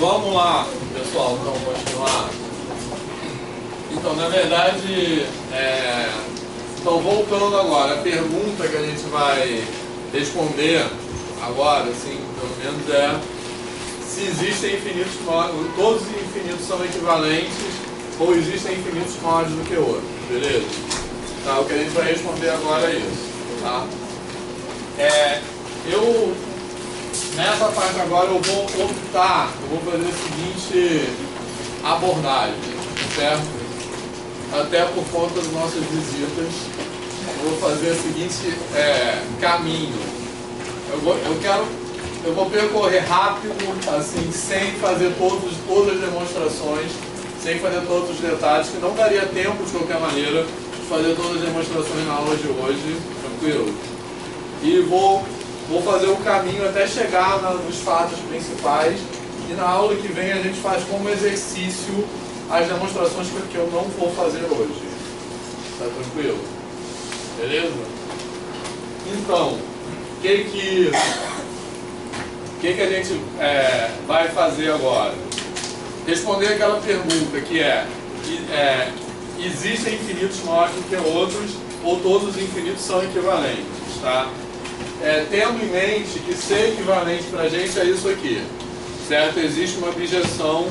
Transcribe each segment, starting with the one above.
Vamos lá, pessoal, então continuar. Então, na verdade, então voltando agora, a pergunta que a gente vai responder agora, assim, pelo menos é se existem infinitos maiores, todos os infinitos são equivalentes ou existem infinitos maiores do que outros, beleza? Tá, o que a gente vai responder agora é isso, tá? Nessa parte agora eu vou optar, eu vou fazer a seguinte abordagem, certo? Até por conta das nossas visitas, eu vou fazer o seguinte caminho. Eu vou percorrer rápido, assim, sem fazer todas as demonstrações, sem fazer todos os detalhes, que não daria tempo de qualquer maneira de fazer todas as demonstrações na aula de hoje, tranquilo? E vou fazer o caminho até chegar nos fatos principais, e na aula que vem a gente faz como exercício as demonstrações que eu não vou fazer hoje. Tá tranquilo? Beleza? Então, o que a gente vai fazer agora? Responder aquela pergunta que existem infinitos maiores do que outros, ou todos os infinitos são equivalentes, tá? Tendo em mente que ser equivalente para a gente é isso aqui, certo? Existe uma objeção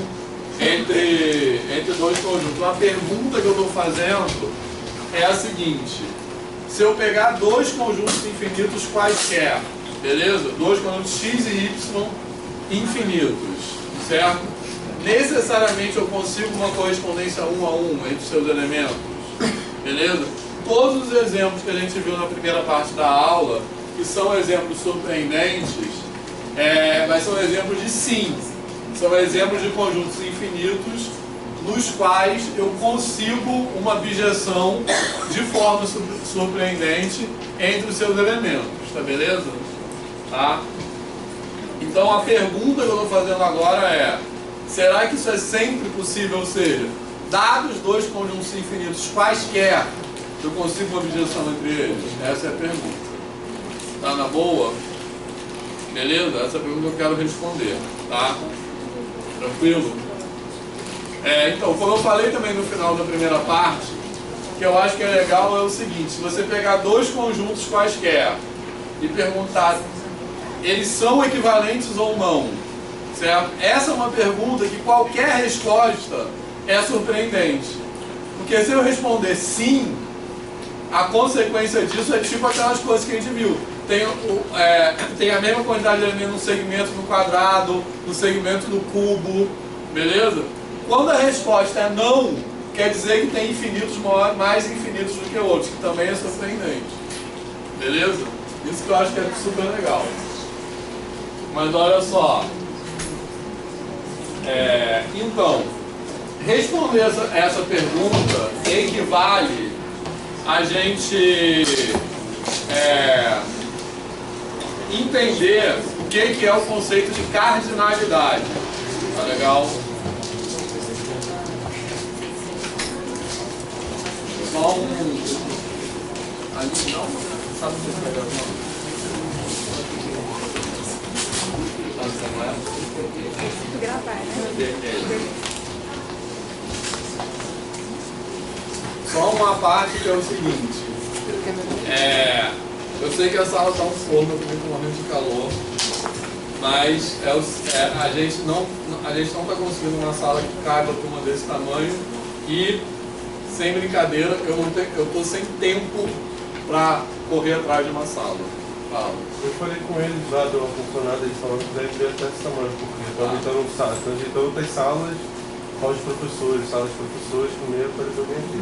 entre dois conjuntos. A pergunta que eu estou fazendo é a seguinte: se eu pegar dois conjuntos infinitos quaisquer, beleza? Dois conjuntos x e y infinitos, certo? Necessariamente eu consigo uma correspondência 1 a 1 entre os seus elementos, beleza? Todos os exemplos que a gente viu na primeira parte da aula, que são exemplos surpreendentes, mas são exemplos de sim. São exemplos de conjuntos infinitos nos quais eu consigo uma objeção de forma surpreendente entre os seus elementos, tá beleza? Tá? Então a pergunta que eu estou fazendo agora é: será que isso é sempre possível? Ou seja, dados dois conjuntos infinitos quaisquer, eu consigo uma objeção entre eles? Essa é a pergunta. Tá na boa? Beleza? Essa é a pergunta que eu quero responder, tá? Tranquilo? Então, como eu falei também no final da primeira parte, que eu acho que é legal é o seguinte: se você pegar dois conjuntos quaisquer e perguntar, eles são equivalentes ou não, certo? Essa é uma pergunta que qualquer resposta é surpreendente, porque se eu responder sim, a consequência disso é tipo aquelas coisas que a gente viu. Tem a mesma quantidade de elementos no segmento no quadrado, no segmento no cubo, beleza? Quando a resposta é não, quer dizer que tem infinitos mais infinitos do que outros, que também é surpreendente, beleza? Isso que eu acho que é super legal. Mas olha só, então, responder essa pergunta equivale a gente entender o que é o conceito de cardinalidade. Tá legal? Só ali não, sabe o que você vai gravar? Gravar, né? Só uma parte que é o seguinte: eu sei que a sala está um forno, eu estou com um momento de calor, mas a gente não está conseguindo uma sala que caiba para uma desse tamanho, e sem brincadeira, eu estou sem tempo para correr atrás de uma sala. Fala. Eu falei com eles lá, deu uma funcionada, eles falaram que deve vir até essa semana, porque estão ajeitando outras salas, hall de professores, salas de professores, com meia para eu vir aqui.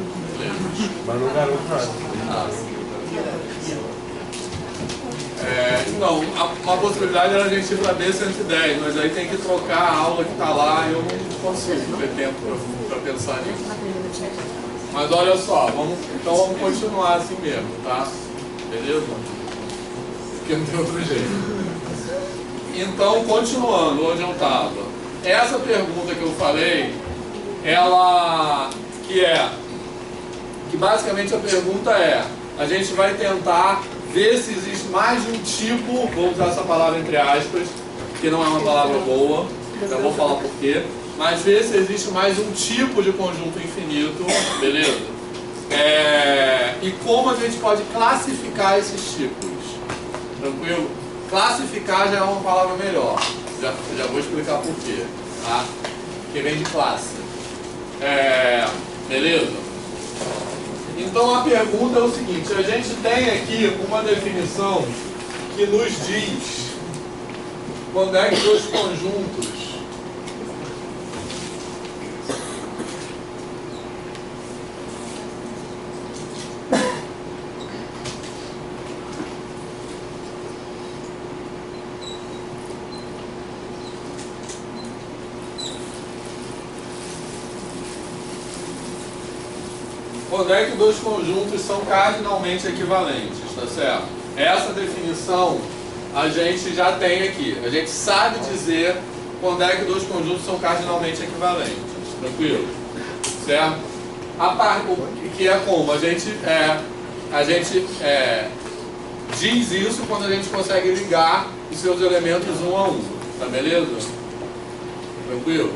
Mas não garanto nada. Não, uma possibilidade era a gente ir para B110, mas aí tem que trocar a aula que está lá e eu não consigo ter tempo para pensar nisso. Mas olha só, então vamos continuar assim mesmo, tá? Beleza? Porque não tem outro jeito. Então, continuando onde eu estava. Essa pergunta que eu falei, que basicamente a pergunta é: a gente vai tentar ver se existe mais de um tipo, vou usar essa palavra entre aspas, que não é uma palavra boa, já vou falar por quê, mas ver se existe mais um tipo de conjunto infinito, beleza? E como a gente pode classificar esses tipos, tranquilo? Classificar já é uma palavra melhor, já vou explicar por quê, tá? Que vem de classe, beleza? Então a pergunta é o seguinte, a gente tem aqui uma definição que nos diz quando é que dois conjuntos são cardinalmente equivalentes, tá certo? Essa definição a gente já tem aqui. A gente sabe dizer quando é que dois conjuntos são cardinalmente equivalentes, tranquilo? Certo? Que é como? A gente diz isso quando a gente consegue ligar os seus elementos um a um, tá beleza? Tranquilo?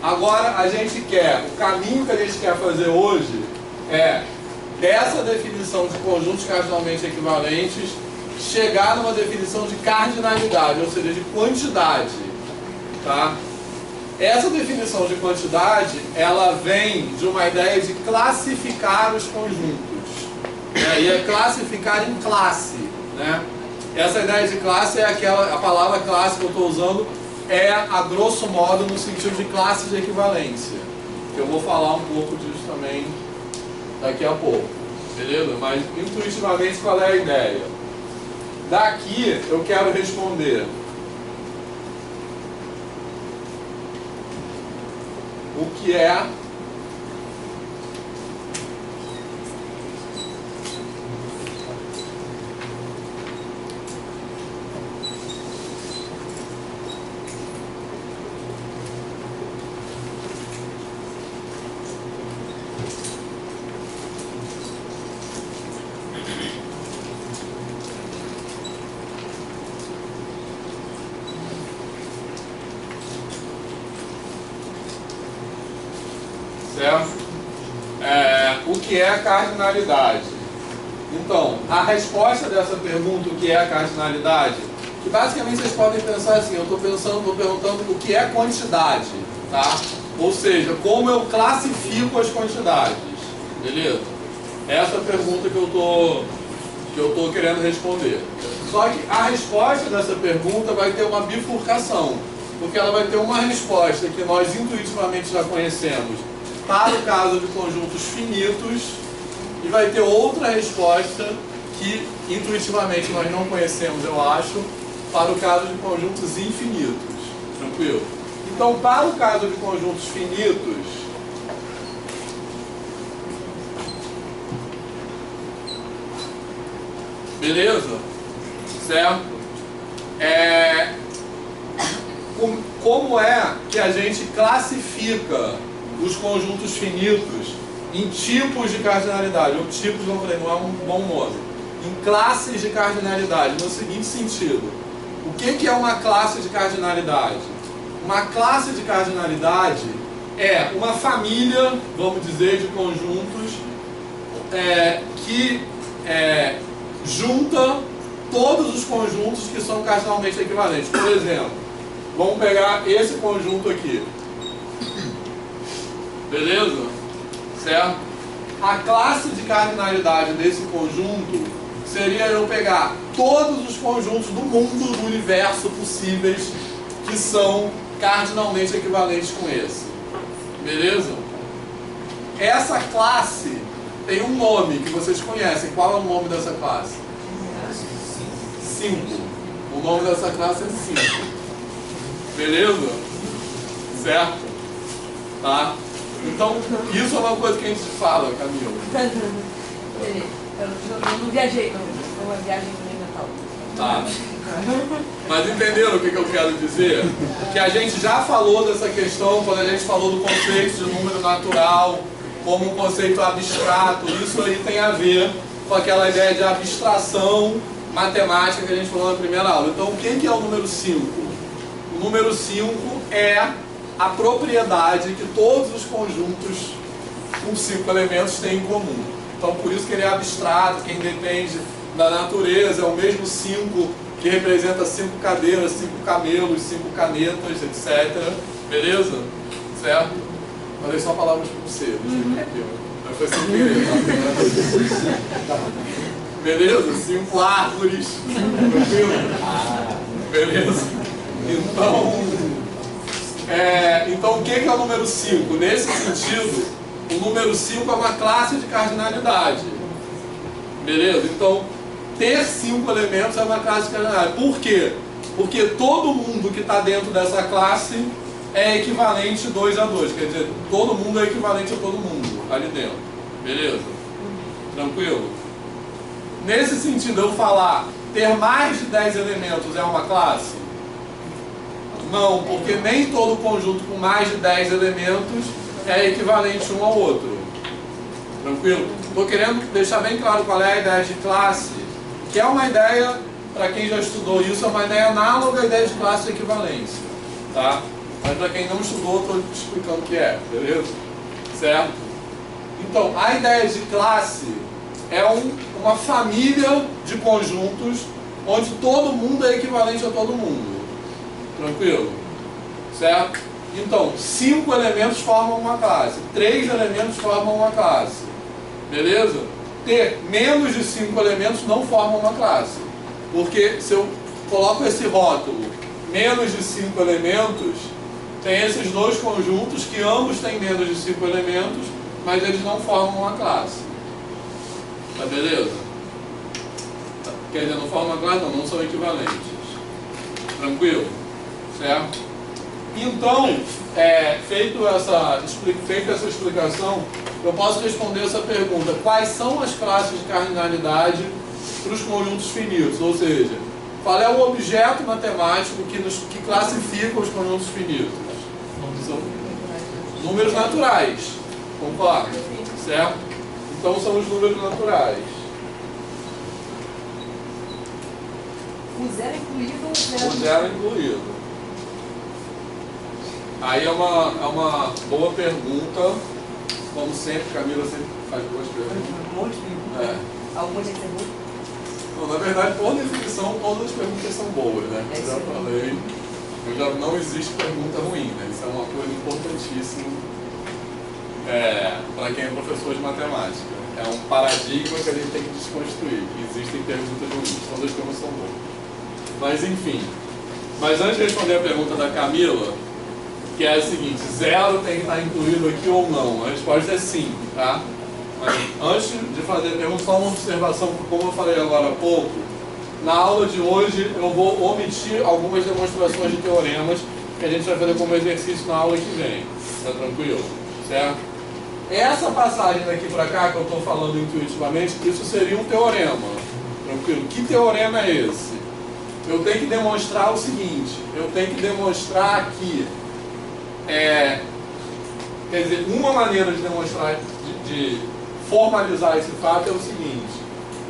Agora a gente quer, o caminho que a gente quer fazer hoje é dessa definição de conjuntos cardinalmente equivalentes chegar numa definição de cardinalidade, ou seja, de quantidade, tá? Essa definição de quantidade, ela vem de uma ideia de classificar os conjuntos, né? E é classificar em classe, né? Essa ideia de classe é a palavra classe que eu estou usando a grosso modo no sentido de classe de equivalência, que eu vou falar um pouco disso também daqui a pouco, beleza? Mas intuitivamente qual é a ideia? Daqui eu quero responder o que é o que é a cardinalidade. Então, a resposta dessa pergunta, o que é a cardinalidade, que basicamente vocês podem pensar assim, eu estou perguntando o que é quantidade, tá? Ou seja, como eu classifico as quantidades, beleza? Essa é a pergunta que eu estou querendo responder. Só que a resposta dessa pergunta vai ter uma bifurcação, porque ela vai ter uma resposta que nós intuitivamente já conhecemos para o caso de conjuntos finitos, e vai ter outra resposta que intuitivamente nós não conhecemos, eu acho, para o caso de conjuntos infinitos. Tranquilo? Então, para o caso de conjuntos finitos, beleza? Certo? Como é que a gente classifica os conjuntos finitos em tipos de cardinalidade? Ou tipos, eu falei, não é um bom nome. Em classes de cardinalidade, no seguinte sentido. O que é uma classe de cardinalidade? Uma classe de cardinalidade é uma família, vamos dizer, de conjuntos que junta todos os conjuntos que são cardinalmente equivalentes. Por exemplo, vamos pegar esse conjunto aqui. Beleza? Certo? A classe de cardinalidade desse conjunto seria eu pegar todos os conjuntos do mundo, do universo possíveis que são cardinalmente equivalentes com esse. Beleza? Essa classe tem um nome que vocês conhecem. Qual é o nome dessa classe? 5. O nome dessa classe é 5. Beleza? Certo? Tá? Então, isso é uma coisa que a gente fala, Camila. Eu não viajei, não. Foi uma viagem mental. Tá. Mas entenderam o que eu quero dizer? Que a gente já falou dessa questão quando a gente falou do conceito de número natural como um conceito abstrato. Isso aí tem a ver com aquela ideia de abstração matemática que a gente falou na primeira aula. Então, o que é o número 5? O número 5 é a propriedade que todos os conjuntos com 5 elementos têm em comum. Então, por isso que ele é abstrato, quem depende da natureza, é o mesmo 5 que representa 5 cadeiras, 5 camelos, 5 canetas, etc. Beleza? Certo? Falei só palavras com C, não sei porquê. Mas foi sem querer, tá? Beleza? 5 árvores. Tranquilo? Beleza? Então o que é o número 5? Nesse sentido, o número 5 é uma classe de cardinalidade. Beleza? Então, ter 5 elementos é uma classe de cardinalidade. Por quê? Porque todo mundo que está dentro dessa classe é equivalente 2 a 2. Quer dizer, todo mundo é equivalente a todo mundo ali dentro. Beleza? Tranquilo? Nesse sentido, eu falar ter mais de 10 elementos é uma classe? Não, porque nem todo conjunto com mais de 10 elementos é equivalente um ao outro. Tranquilo? Estou querendo deixar bem claro qual é a ideia de classe, que é uma ideia, para quem já estudou isso, é uma ideia análoga à ideia de classe de equivalência. Tá? Mas para quem não estudou, estou explicando o que é. Beleza? Certo? Então, a ideia de classe é uma família de conjuntos onde todo mundo é equivalente a todo mundo. Tranquilo? Certo? Então, 5 elementos formam uma classe, 3 elementos formam uma classe. Beleza? Ter menos de 5 elementos não forma uma classe. Porque se eu coloco esse rótulo, menos de 5 elementos, tem esses dois conjuntos que ambos têm menos de 5 elementos, mas eles não formam uma classe. Tá beleza? Quer dizer, não formam uma classe, não são equivalentes. Tranquilo? Certo? Então, feita essa explicação, eu posso responder essa pergunta: quais são as classes de cardinalidade para os conjuntos finitos? Ou seja, qual é o objeto matemático que classifica os conjuntos finitos? São números naturais. Concorda? Certo? Então são os números naturais. O zero incluído ou o zero? O zero incluído. Aí é uma boa pergunta. Como sempre, Camila sempre faz boas perguntas. Um monte de perguntas. Algumas tem que ser muito. Não, na verdade, por definição, todas as perguntas são boas, né? Como já falei, não existe pergunta ruim, né? Isso é uma coisa importantíssima para quem é professor de matemática. É um paradigma que a gente tem que desconstruir. Existem perguntas ruins, todas as perguntas são boas. Mas enfim. Mas antes de responder a pergunta da Camila, que é a seguinte: zero tem que estar incluído aqui ou não? A resposta é sim, tá? Mas antes de fazer a pergunta, só uma observação, porque como eu falei agora há pouco, na aula de hoje eu vou omitir algumas demonstrações de teoremas que a gente vai fazer como exercício na aula que vem. Tá tranquilo? Certo? Essa passagem daqui para cá que eu estou falando intuitivamente, isso seria um teorema. Tranquilo? Que teorema é esse? Eu tenho que demonstrar o seguinte: eu tenho que demonstrar que quer dizer, uma maneira de demonstrar, de formalizar esse fato é o seguinte: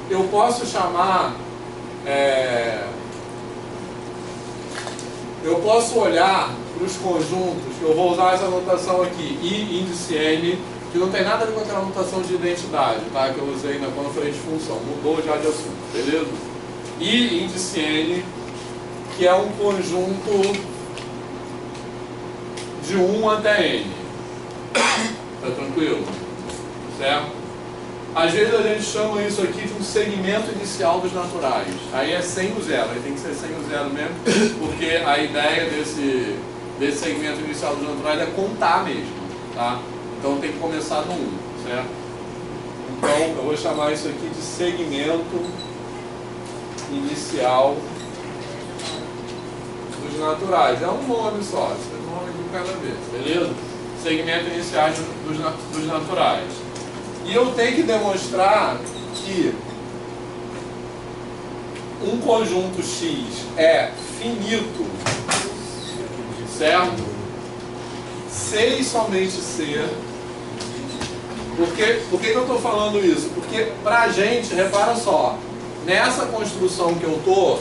eu posso chamar, eu posso olhar para os conjuntos, eu vou usar essa notação aqui, I índice N, que não tem nada a ver com aquela notação de identidade, tá? Que eu usei quando eu falei de função, mudou já de assunto, beleza? I índice N, que é um conjunto de 1 até N. Tá tranquilo? Certo? Às vezes a gente chama isso aqui de um segmento inicial dos naturais. Aí é sem o zero, aí tem que ser sem o zero mesmo, porque a ideia desse segmento inicial dos naturais é contar mesmo, tá? Então tem que começar no 1, certo? Então eu vou chamar isso aqui de segmento inicial dos naturais. É um nome só, esse é o nome de cada vez, beleza? Segmento iniciais dos naturais. E eu tenho que demonstrar que um conjunto X é finito, certo? Se e somente se Por que eu estou falando isso? Porque pra gente, repara só, nessa construção que eu estou,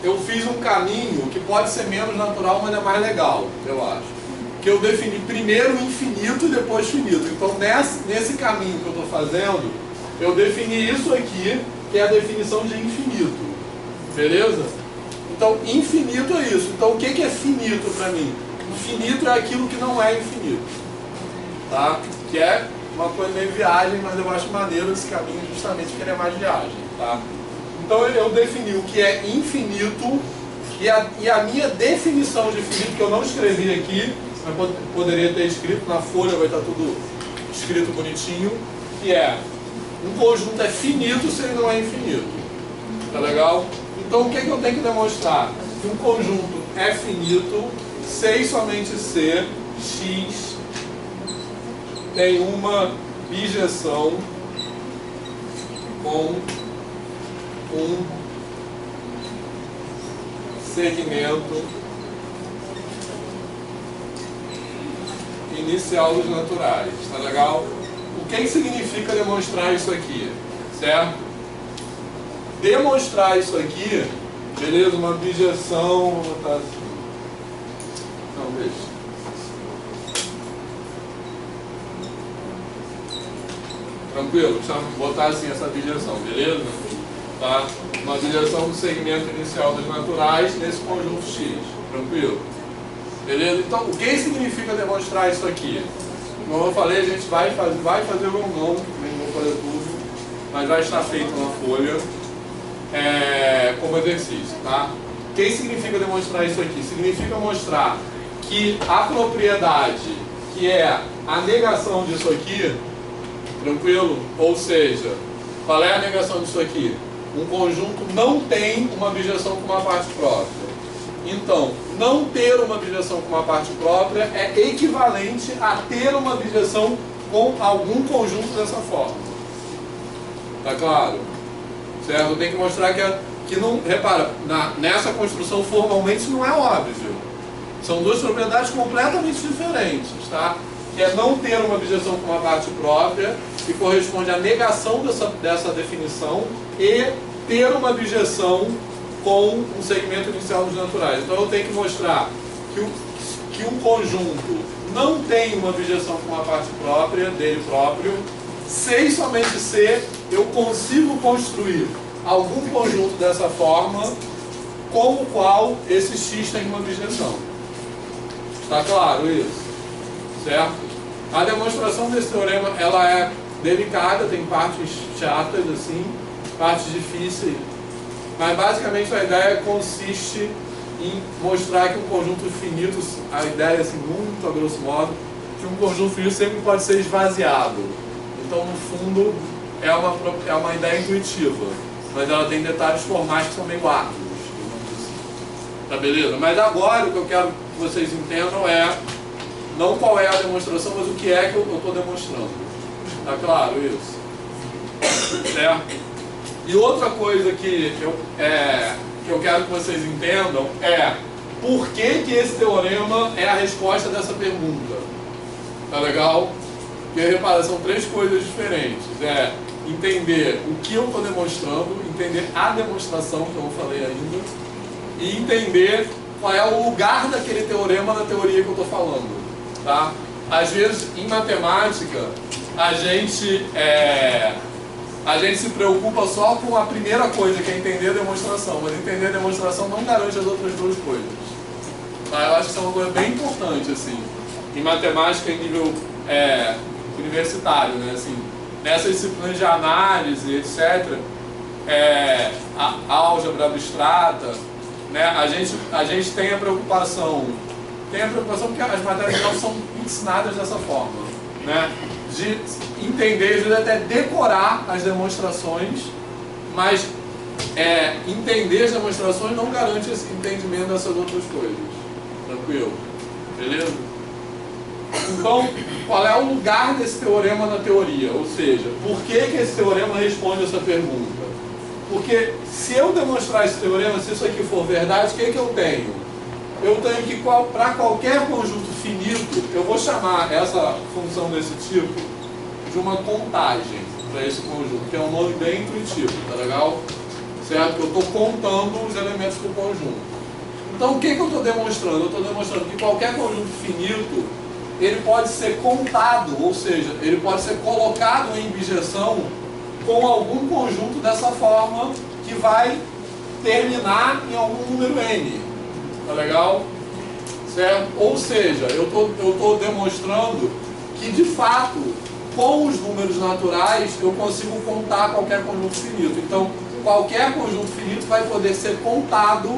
eu fiz um caminho que pode ser menos natural, mas é mais legal, eu acho. Que eu defini primeiro infinito e depois finito. Então nesse caminho que eu estou fazendo, eu defini isso aqui, que é a definição de infinito. Beleza? Então infinito é isso. Então o que é finito para mim? Infinito é aquilo que não é infinito. Tá? Que é uma coisa meio viagem, mas eu acho maneiro esse caminho justamente porque ele é mais viagem. Tá? Então eu defini o que é infinito e a minha definição de infinito, que eu não escrevi aqui, mas poderia ter escrito na folha, vai estar tudo escrito bonitinho, que é um conjunto é finito se ele não é infinito. Tá legal? Então o que eu tenho que demonstrar? Que um conjunto é finito se e somente se x tem uma bijeção com um segmento inicial dos naturais. Tá legal? O que significa demonstrar isso aqui? Certo? Demonstrar isso aqui, beleza? Uma bijeção, vou botar assim. Não, deixa. Tranquilo? Vou botar assim essa bijeção, beleza? Tá? Uma bijeção do segmento inicial dos naturais nesse conjunto X. Tranquilo? Beleza? Então, o que significa demonstrar isso aqui? Como eu falei, a gente vai fazer ou não, nem vou fazer tudo, mas vai estar feito na folha como exercício, tá? O que significa demonstrar isso aqui? Significa mostrar que a propriedade, que é a negação disso aqui, tranquilo? Ou seja, qual é a negação disso aqui? Um conjunto não tem uma bijeção com uma parte própria. Então, não ter uma bijeção com uma parte própria é equivalente a ter uma bijeção com algum conjunto dessa forma. Tá claro? Certo? Eu tenho que mostrar que não... Repara, nessa construção formalmente não é óbvio. São duas propriedades completamente diferentes, tá? Que é não ter uma bijeção com uma parte própria, que corresponde à negação dessa definição, e ter uma bijeção com um segmento inicial dos naturais. Então eu tenho que mostrar que um conjunto não tem uma bijeção com uma parte própria, dele próprio, se e somente se eu consigo construir algum conjunto dessa forma com o qual esse X tem uma bijeção. Está claro isso? Certo? A demonstração desse teorema, ela é delicada, tem partes chatas assim, partes difíceis, mas basicamente a ideia consiste em mostrar que um conjunto finito, a ideia assim, muito a grosso modo, que um conjunto finito sempre pode ser esvaziado. Então no fundo é uma ideia intuitiva, mas ela tem detalhes formais que são meio árduos, digamos assim. Tá beleza? Mas agora o que eu quero que vocês entendam é não qual é a demonstração, mas o que é que eu estou demonstrando. Tá claro isso? Certo? E outra coisa que eu quero que vocês entendam é por que esse teorema é a resposta dessa pergunta. Tá legal? Porque, repara, são três coisas diferentes. É entender o que eu estou demonstrando, entender a demonstração, que eu não falei ainda, e entender qual é o lugar daquele teorema na teoria que eu estou falando. Tá? Às vezes, em matemática, a gente se preocupa só com a primeira coisa, que é entender a demonstração, mas entender a demonstração não garante as outras duas coisas. Tá? Eu acho que isso é uma coisa bem importante, assim, em matemática em nível universitário, né? Assim, nessas disciplinas de análise, etc., a álgebra abstrata, né? A gente tem a preocupação porque as matérias não são ensinadas dessa forma, né? De entender, de até decorar as demonstrações, mas entender as demonstrações não garante esse entendimento dessas outras coisas. Tranquilo? Beleza? Então, qual é o lugar desse teorema na teoria? Ou seja, por que esse teorema responde essa pergunta? Porque se eu demonstrar esse teorema, se isso aqui for verdade, o que eu tenho? eu tenho que, para qualquer conjunto finito, eu vou chamar essa função desse tipo de uma contagem para esse conjunto, que é um nome bem intuitivo, tá legal? Certo? Eu estou contando os elementos do conjunto. Então, o que eu estou demonstrando? Eu estou demonstrando que qualquer conjunto finito, ele pode ser contado, ou seja, ele pode ser colocado em bijeção com algum conjunto dessa forma que vai terminar em algum número n. Tá legal? Certo? Ou seja, eu estou demonstrando que, de fato, com os números naturais, eu consigo contar qualquer conjunto finito. Então, qualquer conjunto finito vai poder ser contado,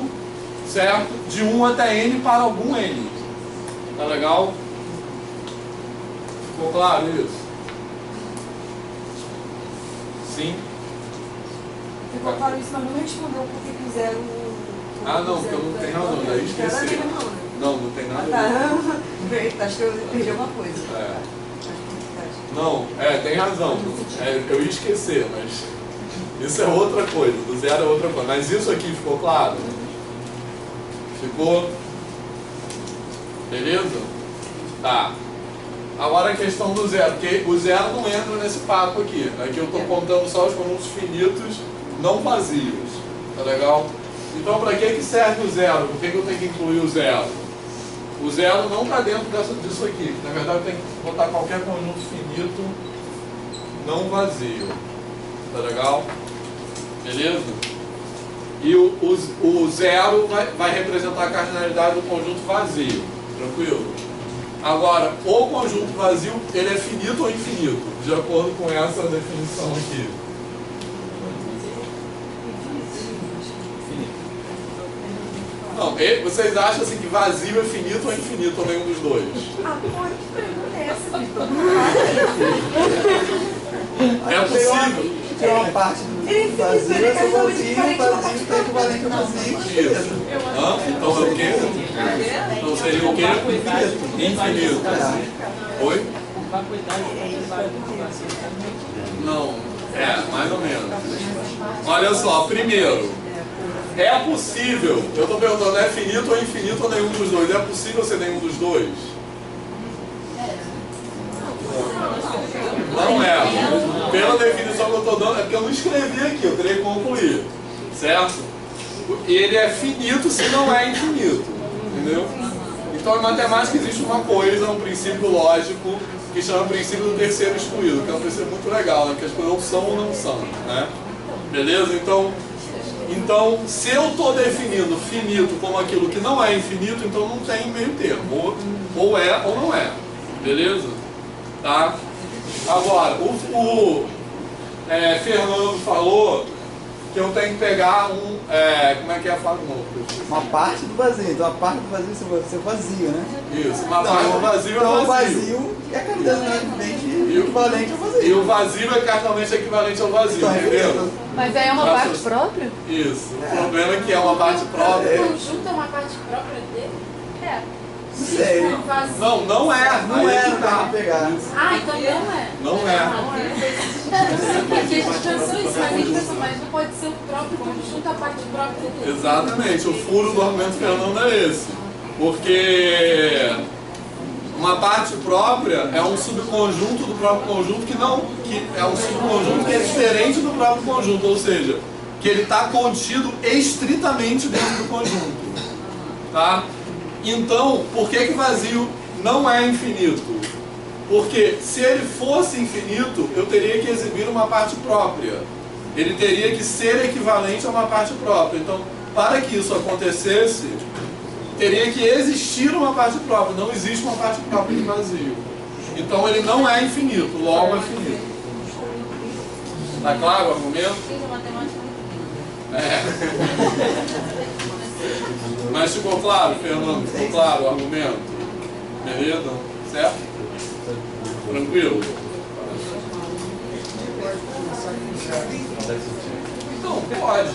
certo? De 1 até n para algum n. Tá legal? Ficou claro isso? Sim? Ficou claro isso, mas não respondeu por que fizeram o... Ah, não, porque eu não tenho razão, daí esqueci. Não, não tem nada a ver. Acho que eu perdi uma coisa. É. Não, tem razão. Eu ia esquecer, mas isso é outra coisa. Do zero é outra coisa. Mas isso aqui ficou claro? Ficou? Beleza? Tá. Agora a questão do zero, porque o zero não entra nesse papo aqui. Aqui eu estou contando só os conjuntos finitos não vazios. Tá legal? Então, para que serve o zero? Por que eu tenho que incluir o zero? O zero não está dentro disso aqui. Na verdade, eu tenho que botar qualquer conjunto finito não vazio. Tá legal? Beleza? E o zero vai representar a cardinalidade do conjunto vazio. Tranquilo? Agora, o conjunto vazio, ele é finito ou infinito? De acordo com essa definição aqui. Não, vocês acham assim que vazio é finito ou infinito, ou nenhum dos dois? Ah, pô, que pergunta é essa, Vitor? É possível? Tem uma parte do vazio, é o vazio está equivalente ao vazio. Isso. Então é o quê? Então seria o quê? Infinito. Oi? Não, mais ou menos. Olha só, primeiro, é possível, eu estou perguntando, é finito ou infinito ou nenhum dos dois? É possível ser nenhum dos dois? Não é. Pela definição que eu estou dando, é porque eu não escrevi aqui, eu teria que concluir. Certo? Ele é finito se não é infinito. Entendeu? Então, em matemática existe uma coisa, um princípio lógico, que chama o princípio do terceiro excluído, que é um princípio muito legal, né? Que as coisas ou são ou não são. Né? Beleza? Então, se eu estou definindo finito como aquilo que não é infinito, então não tem meio termo. Ou é ou não é. Beleza? Tá? Agora, o Fernando falou que eu tenho que pegar como é que é a fala de novo? Uma parte do vazio. Então a parte do vazio ser vazio, né? Isso, uma parte do vazio é vazio. O vazio é cardinalmente equivalente ao vazio. E o vazio é cardinalmente equivalente ao vazio, entendeu? Mas aí é uma parte própria? Isso. O problema é que é uma parte própria. O conjunto é uma parte própria dele? É. Sei. Não, não é. Não é, não dá pra pegar. Ah, então não é. Não é. Porque a gente pensou isso, mas a gente pensou, mas não pode ser o próprio conjunto a parte própria dele. Exatamente. O furo do argumento Fernando é esse. Porque uma parte própria é um subconjunto do próprio conjunto que é um subconjunto que é diferente do próprio conjunto, ou seja, que ele está contido estritamente dentro do conjunto. Tá? Então, por que vazio não é infinito? Porque se ele fosse infinito, eu teria que exibir uma parte própria. Ele teria que ser equivalente a uma parte própria. Então, para que isso acontecesse, teria que existir uma parte própria. Não existe uma parte própria de vazio. Então, ele não é infinito, logo é finito. Está claro o argumento? Mas ficou claro, Fernando? Ficou claro o argumento? Beleza? Certo? Tranquilo? Não, pode.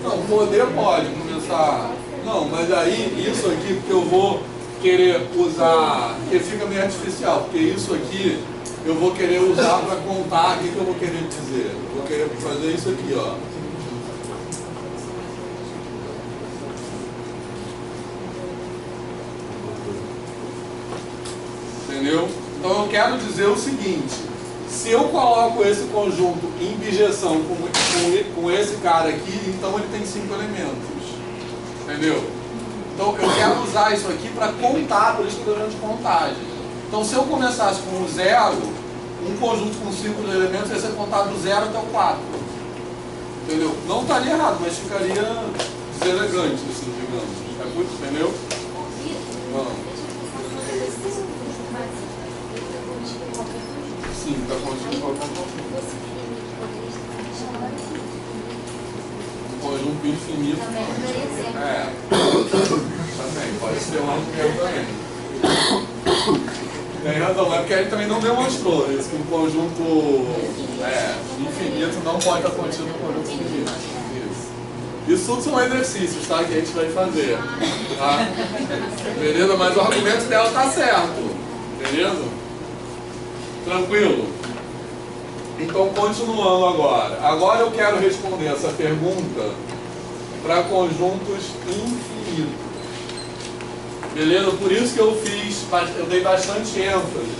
Não, poder pode começar. Não, mas aí isso aqui, porque eu vou querer usar, porque fica meio artificial, porque isso aqui eu vou querer usar para contar o que eu vou querer dizer. Eu vou querer fazer isso aqui, ó. quero dizer o seguinte: se eu coloco esse conjunto em bijeção com esse cara aqui, então ele tem 5 elementos. Entendeu? Então eu quero usar isso aqui para contar, por isso que eu estou dando de contagem. Então se eu começasse com o 0, um conjunto com 5 elementos ia ser contado do 0 até o 4. Entendeu? Não estaria errado, mas ficaria deselegante, assim, digamos. É muito, entendeu? Vamos. Sim, está contido qualquer coisa. Um conjunto infinito. É. Também, pode ser um argumento também. Tem razão, mas porque a gente também não demonstrou isso, que um conjunto infinito não pode estar contido no conjunto infinito. Isso tudo são exercícios, tá? Que a gente vai fazer. Tá? Beleza? Mas o argumento dela está certo. Beleza? Tranquilo? Então, continuando agora. Agora eu quero responder essa pergunta para conjuntos infinitos. Beleza? Por isso que eu dei bastante ênfase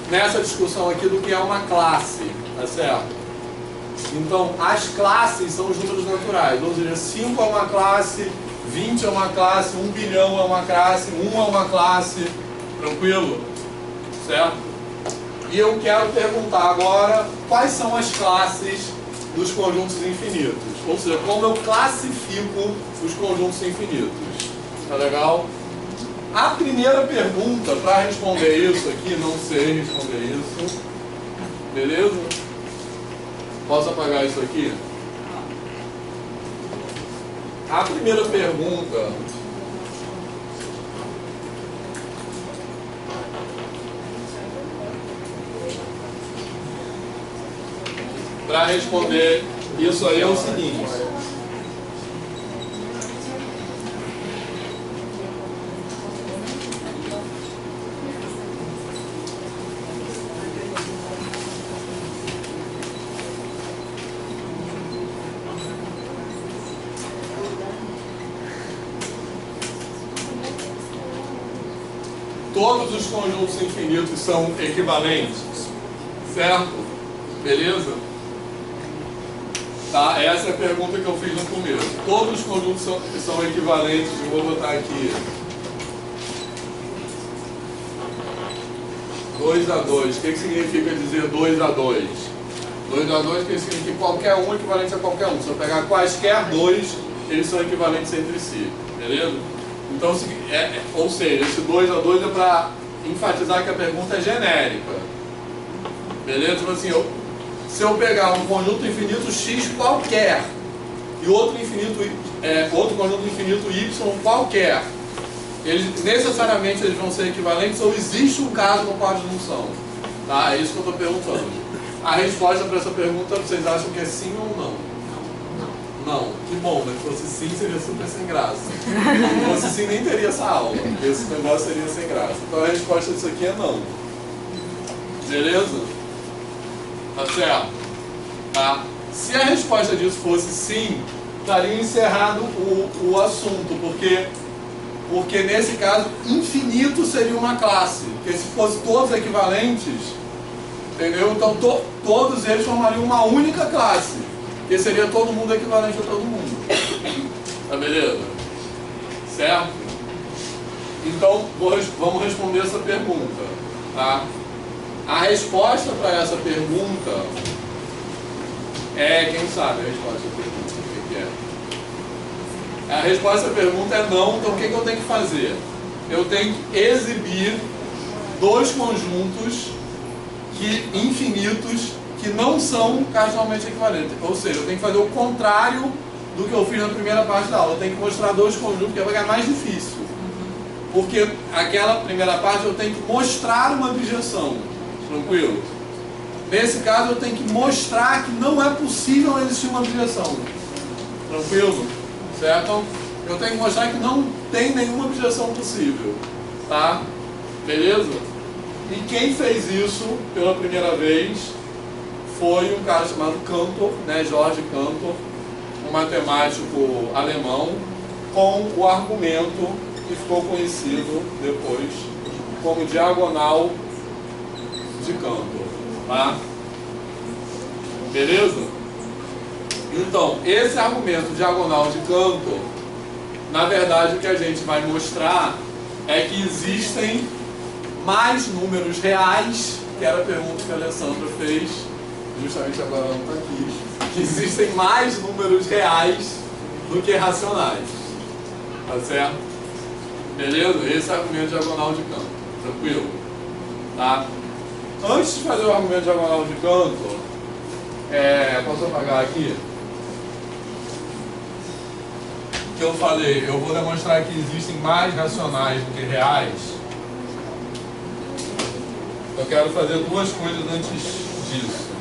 nessa discussão aqui do que é uma classe. Tá certo? Então, as classes são os números naturais. Ou seja, 5 é uma classe, 20 é uma classe, 1 bilhão é uma classe, 1 é uma classe. Tranquilo? Certo? E eu quero perguntar agora quais são as classes dos conjuntos infinitos. Ou seja, como eu classifico os conjuntos infinitos. Tá legal? A primeira pergunta para responder isso aqui, não sei responder isso. Beleza? Posso apagar isso aqui? A primeira pergunta para responder isso aí é o seguinte: todos os conjuntos infinitos são equivalentes, certo? Beleza? Tá? Essa é a pergunta que eu fiz no começo. Todos os conjuntos são equivalentes. Eu vou botar aqui 2 a 2. O que significa dizer 2 a 2? 2 a 2 que significa que qualquer um é equivalente a qualquer um. Se eu pegar quaisquer dois, eles são equivalentes entre si. Beleza? Então, ou seja, esse 2 a 2 é para enfatizar que a pergunta é genérica. Beleza? Tipo assim, se eu pegar um conjunto infinito X qualquer e outro conjunto infinito Y qualquer, necessariamente eles vão ser equivalentes ou existe um caso no qual eles não são? Tá? É isso que eu estou perguntando. A resposta para essa pergunta, vocês acham que é sim ou não? Não. Que bom, mas se fosse sim seria super sem graça. Se fosse sim nem teria essa aula. Esse negócio seria sem graça. Então a resposta disso aqui é não. Beleza? Tá certo? Tá? Se a resposta disso fosse sim, estaria encerrado o assunto, porque nesse caso infinito seria uma classe, porque se fosse todos equivalentes, entendeu? Então todos eles formariam uma única classe, que seria todo mundo equivalente a todo mundo. Tá beleza? Certo? Então vamos responder essa pergunta, tá? A resposta para essa pergunta é, quem sabe a resposta à pergunta? O que é? A resposta à pergunta é não, então o que eu tenho que fazer? Eu tenho que exibir dois conjuntos infinitos que não são casualmente equivalentes. Ou seja, eu tenho que fazer o contrário do que eu fiz na primeira parte da aula. Eu tenho que mostrar dois conjuntos, que é mais difícil. Porque aquela primeira parte eu tenho que mostrar uma objeção. Tranquilo? Nesse caso eu tenho que mostrar que não é possível existir uma objeção. Tranquilo? Certo? Então, eu tenho que mostrar que não tem nenhuma objeção possível. Tá? Beleza? E quem fez isso pela primeira vez foi um cara chamado Cantor, né? Jorge Cantor, um matemático alemão, com o argumento que ficou conhecido depois como diagonal de Cantor, tá? Beleza? Então, esse argumento diagonal de Cantor, na verdade o que a gente vai mostrar é que existem mais números reais, que era a pergunta que a Alessandra fez, justamente agora ela não está aqui, que existem mais números reais do que racionais, tá certo? Beleza? Esse é o argumento diagonal de Cantor, tranquilo? Tá? Antes de fazer o argumento diagonal de Cantor, posso apagar aqui? Que eu falei, eu vou demonstrar que existem mais racionais do que reais. Eu quero fazer duas coisas antes disso.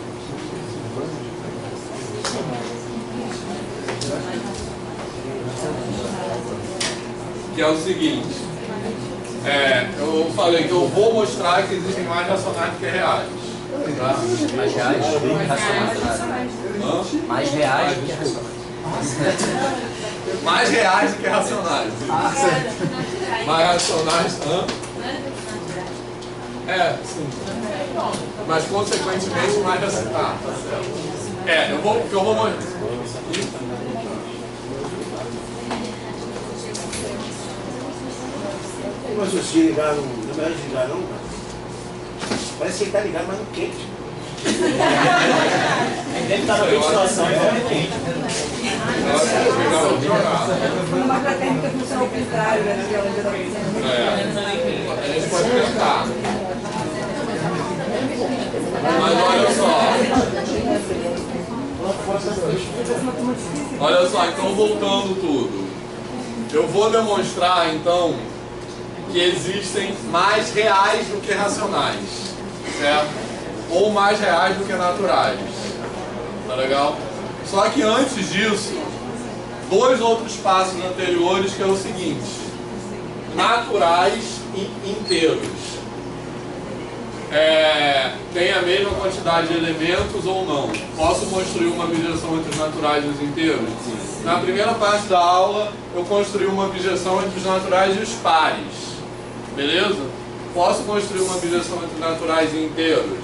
Que é o seguinte, eu falei que eu vou mostrar que existem mais racionais do que reais. Tá? Mais reais do que racionais. Mais reais do que racionais. Mais reais do que racionais. Mais racionais. Sim. Mas consequentemente mais racionais. Tá certo. Eu vou mostrar. Mas os dias ligaram, não é melhor desligar não, cara? Parece que ele tá ligado, mas no quente. Ele tá na ventilação, então é quente. Uma térmica funciona ao contrário, né? A gente pode tentar. Mas olha só. Olha só, então voltando tudo. Eu vou demonstrar então que existem mais reais do que racionais, certo? Ou mais reais do que naturais. Tá legal? Só que antes disso, dois outros passos anteriores, que é o seguinte: naturais e inteiros. Tem a mesma quantidade de elementos ou não? Posso construir uma objeção entre os naturais e os inteiros? Na primeira parte da aula, eu construí uma objeção entre os naturais e os pares. Beleza? Posso construir uma objeção entre naturais e inteiros?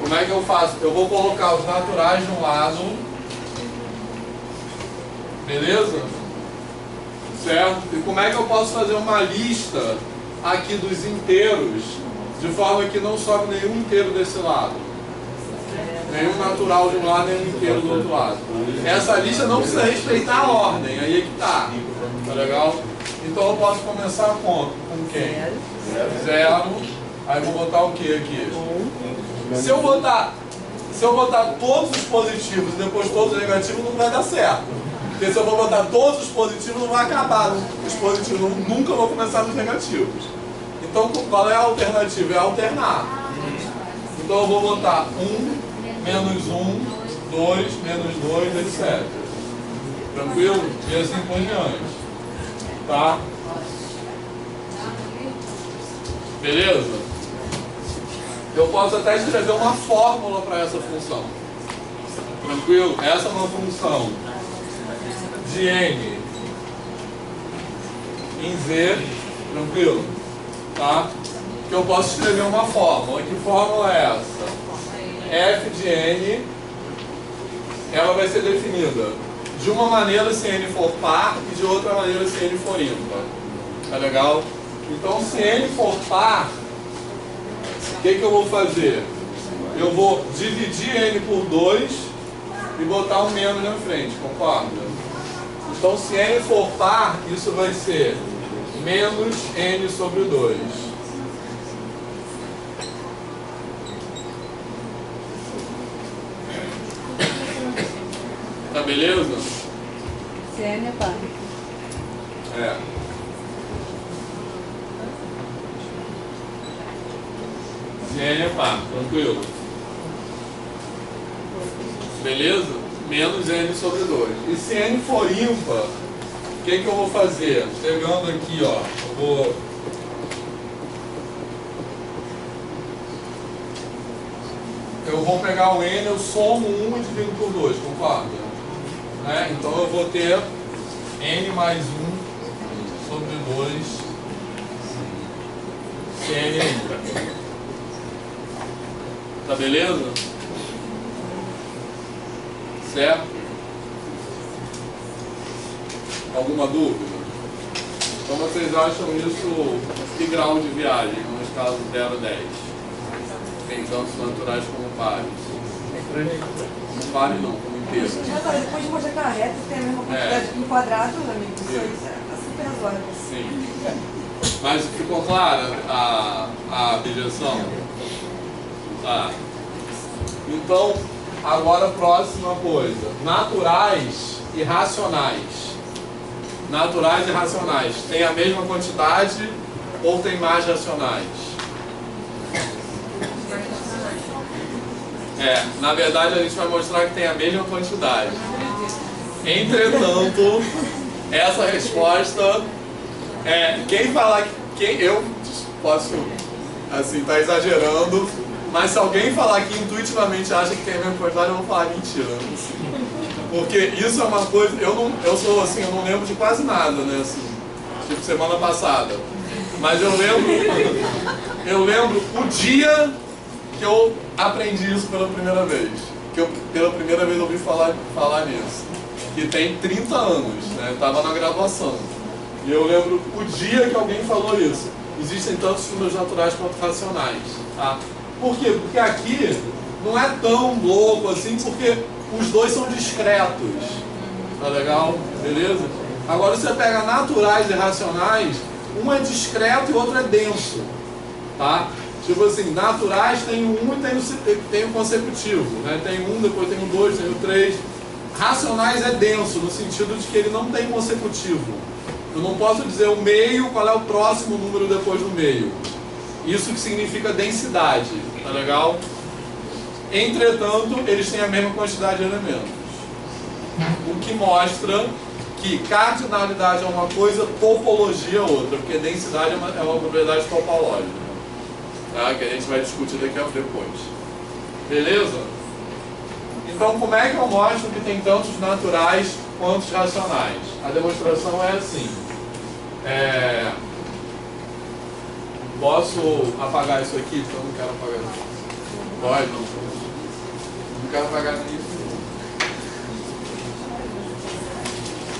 Como é que eu faço? Eu vou colocar os naturais de um lado. Beleza? Certo? E como é que eu posso fazer uma lista aqui dos inteiros, de forma que não sobe nenhum inteiro desse lado? Nenhum natural de um lado, nenhum inteiro do outro lado. Essa lista não precisa respeitar a ordem, aí é que tá. Tá legal? Então eu posso começar com quem? 0. Aí vou botar o que aqui? Se eu botar todos os positivos e depois todos os negativos, não vai dar certo. Porque se eu vou botar todos os positivos, não vai acabar os positivos. Nunca vou começar nos negativos. Então qual é a alternativa? É alternar. Então eu vou botar 1, menos 1, 2, menos 2, etc. Tranquilo? E assim por diante. Tá? Beleza? Eu posso até escrever uma fórmula para essa função. Tranquilo? Essa é uma função de n em z. Tranquilo? Tá? Que eu posso escrever uma fórmula. Que fórmula é essa? F de n, ela vai ser definida de uma maneira se n for par e de outra maneira se n for ímpar. Tá legal? Então, se n for par, o que eu vou fazer? Eu vou dividir n por 2 e botar um menos na frente, concorda? Então, se n for par, isso vai ser menos n sobre 2. Tá beleza? Se n é par. Se n é par, tranquilo. Beleza? Menos n sobre 2. E se n for ímpar, o que eu vou fazer? Pegando aqui, ó, eu vou pegar o n, eu somo 1 e divido por 2, concorda? Né? Então eu vou ter n mais 1 sobre 2 se n é ímpar. Tá beleza? Certo? Alguma dúvida? Então vocês acham isso que grau de viagem no escala de 0 a 10? Tem tantos naturais como pares. Não pares não, como inteiros. Depois de mostrar que a reta tem a mesma quantidade em quadrado, amigo, isso aí é super razoável. Sim. Mas ficou clara a objeção? Tá. Então, agora a próxima coisa. Naturais e racionais. Naturais e racionais. Tem a mesma quantidade ou tem mais racionais? Na verdade a gente vai mostrar que tem a mesma quantidade. Entretanto, essa resposta quem falar que eu posso assim, tá exagerando, mas se alguém falar que intuitivamente acha que tem a mesma quantidade, eu vou falar mentira. Porque isso é uma coisa, eu sou assim, eu não lembro de quase nada, né, assim, tipo semana passada. Mas eu lembro o dia que eu aprendi isso pela primeira vez. Que eu pela primeira vez ouvi falar nisso. Que tem 30 anos, né? Estava na graduação. E eu lembro o dia que alguém falou isso. Existem tantos números naturais quanto racionais. Tá? Por quê? Porque aqui não é tão louco assim, porque os dois são discretos. Tá legal? Beleza? Agora você pega naturais e racionais, um é discreto e o outro é denso. Tá? Tipo assim, naturais tem o 1 e tem o consecutivo, né? Tem um, depois tem o 2, tem o 3. Racionais é denso, no sentido de que ele não tem consecutivo. Eu não posso dizer o meio, qual é o próximo número depois do meio. Isso que significa densidade, tá legal? Entretanto, eles têm a mesma quantidade de elementos. O que mostra que cardinalidade é uma coisa, topologia é outra, porque densidade é uma propriedade topológica. Tá? Que a gente vai discutir daqui a depois. Beleza? Então, como é que eu mostro que tem tantos naturais quanto racionais? A demonstração é assim. Posso apagar isso aqui? Porque eu não quero apagar isso. Pode? Não quero apagar isso.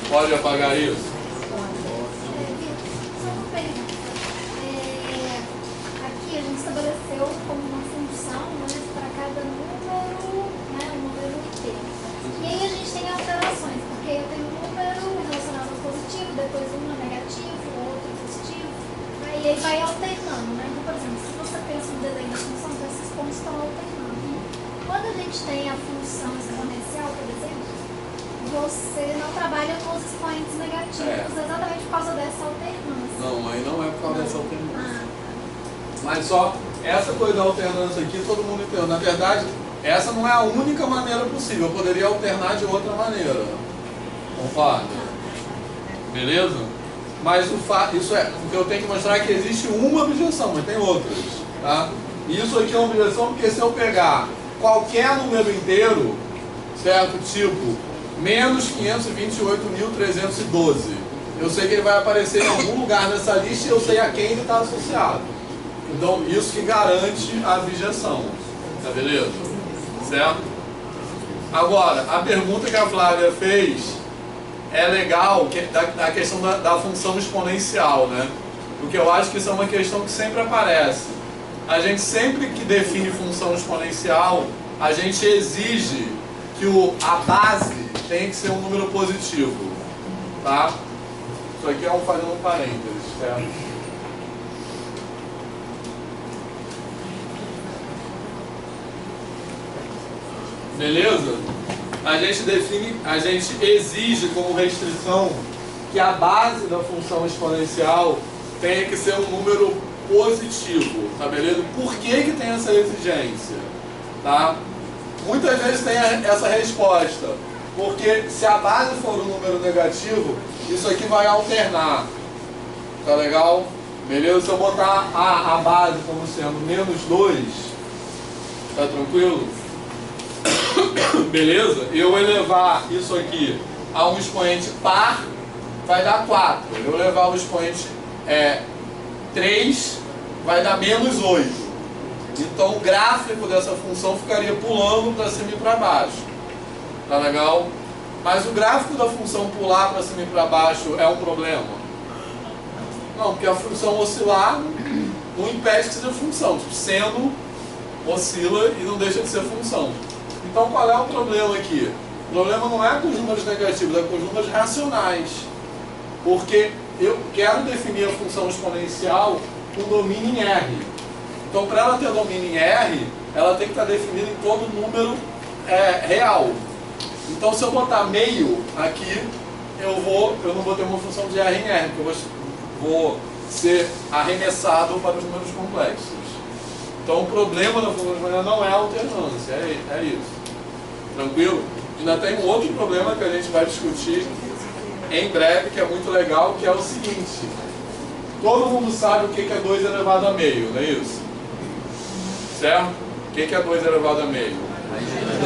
Pode apagar isso? Aqui a gente estabeleceu como uma função, né, para cada número, né, um número inteiro. E aí a gente tem alterações, porque eu tenho um número relacionado ao positivo, depois um negativo, outro positivo, né, e aí vai alternando, né? Então, por exemplo, se você pensa no desenho da função, então esses pontos estão alternando. Quando a gente tem a função exponencial, por exemplo, você não trabalha com os expoentes negativos exatamente por causa dessa alternância. Não, aí não é por causa dessa alternância. Mas só essa coisa da alternância aqui todo mundo entendeu. Na verdade, essa não é a única maneira possível. Eu poderia alternar de outra maneira. Concorda? Beleza? Mas isso é porque eu tenho que mostrar que existe uma objeção, mas tem outras. Tá? Isso aqui é uma objeção porque se eu pegar qualquer número inteiro, certo? Tipo, menos 528.312. Eu sei que ele vai aparecer em algum lugar nessa lista e eu sei a quem ele está associado. Então, isso que garante a objeção. Tá beleza? Certo? Agora, a pergunta que a Flávia fez é legal, da questão da função exponencial, né? Porque eu acho que isso é uma questão que sempre aparece. A gente sempre que define função exponencial, a gente exige que a base tem que ser um número positivo. Tá? Isso aqui é fazendo um parênteses, certo? Beleza? A gente exige como restrição que a base da função exponencial tenha que ser um número positivo, tá beleza? Por que tem essa exigência? Tá? Muitas vezes tem essa resposta, porque se a base for um número negativo, isso aqui vai alternar, tá legal? Beleza? Se eu botar a base como sendo menos 2, tá tranquilo? Beleza? Eu elevar isso aqui a um expoente par, vai dar 4. Eu elevar o expoente 3, vai dar menos 8. Então o gráfico dessa função ficaria pulando para cima e para baixo. Tá legal? Mas o gráfico da função pular para cima e para baixo é um problema? Não, porque a função oscilar não impede que seja função. Tipo, seno oscila e não deixa de ser função. Então qual é o problema aqui? O problema não é com os números negativos, é com os números racionais. Porque eu quero definir a função exponencial com domínio em R. Então, para ela ter domínio em R, ela tem que estar definida em todo número real. Então, se eu botar meio aqui, eu não vou ter uma função de R em R, porque eu vou ser arremessado para os números complexos. Então, o problema da função exponencial não é a alternância, é isso. Tranquilo? Ainda tem um outro problema que a gente vai discutir em breve, que é muito legal, que é o seguinte. Todo mundo sabe o que é 2 elevado a meio, não é isso? Certo? O que é 2 elevado a meio?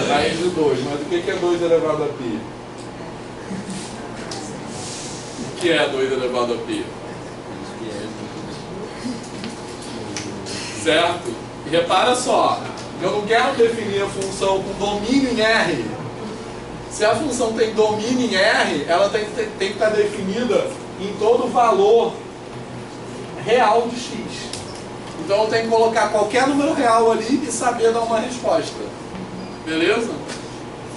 Raiz de 2. Mas o que é 2 elevado a π? O que é 2 elevado a π? Certo? E repara só, eu não quero definir a função com domínio em R. Se a função tem domínio em R, ela tem que estar definida em todo valor real de x. Então eu tenho que colocar qualquer número real ali e saber dar uma resposta. Beleza?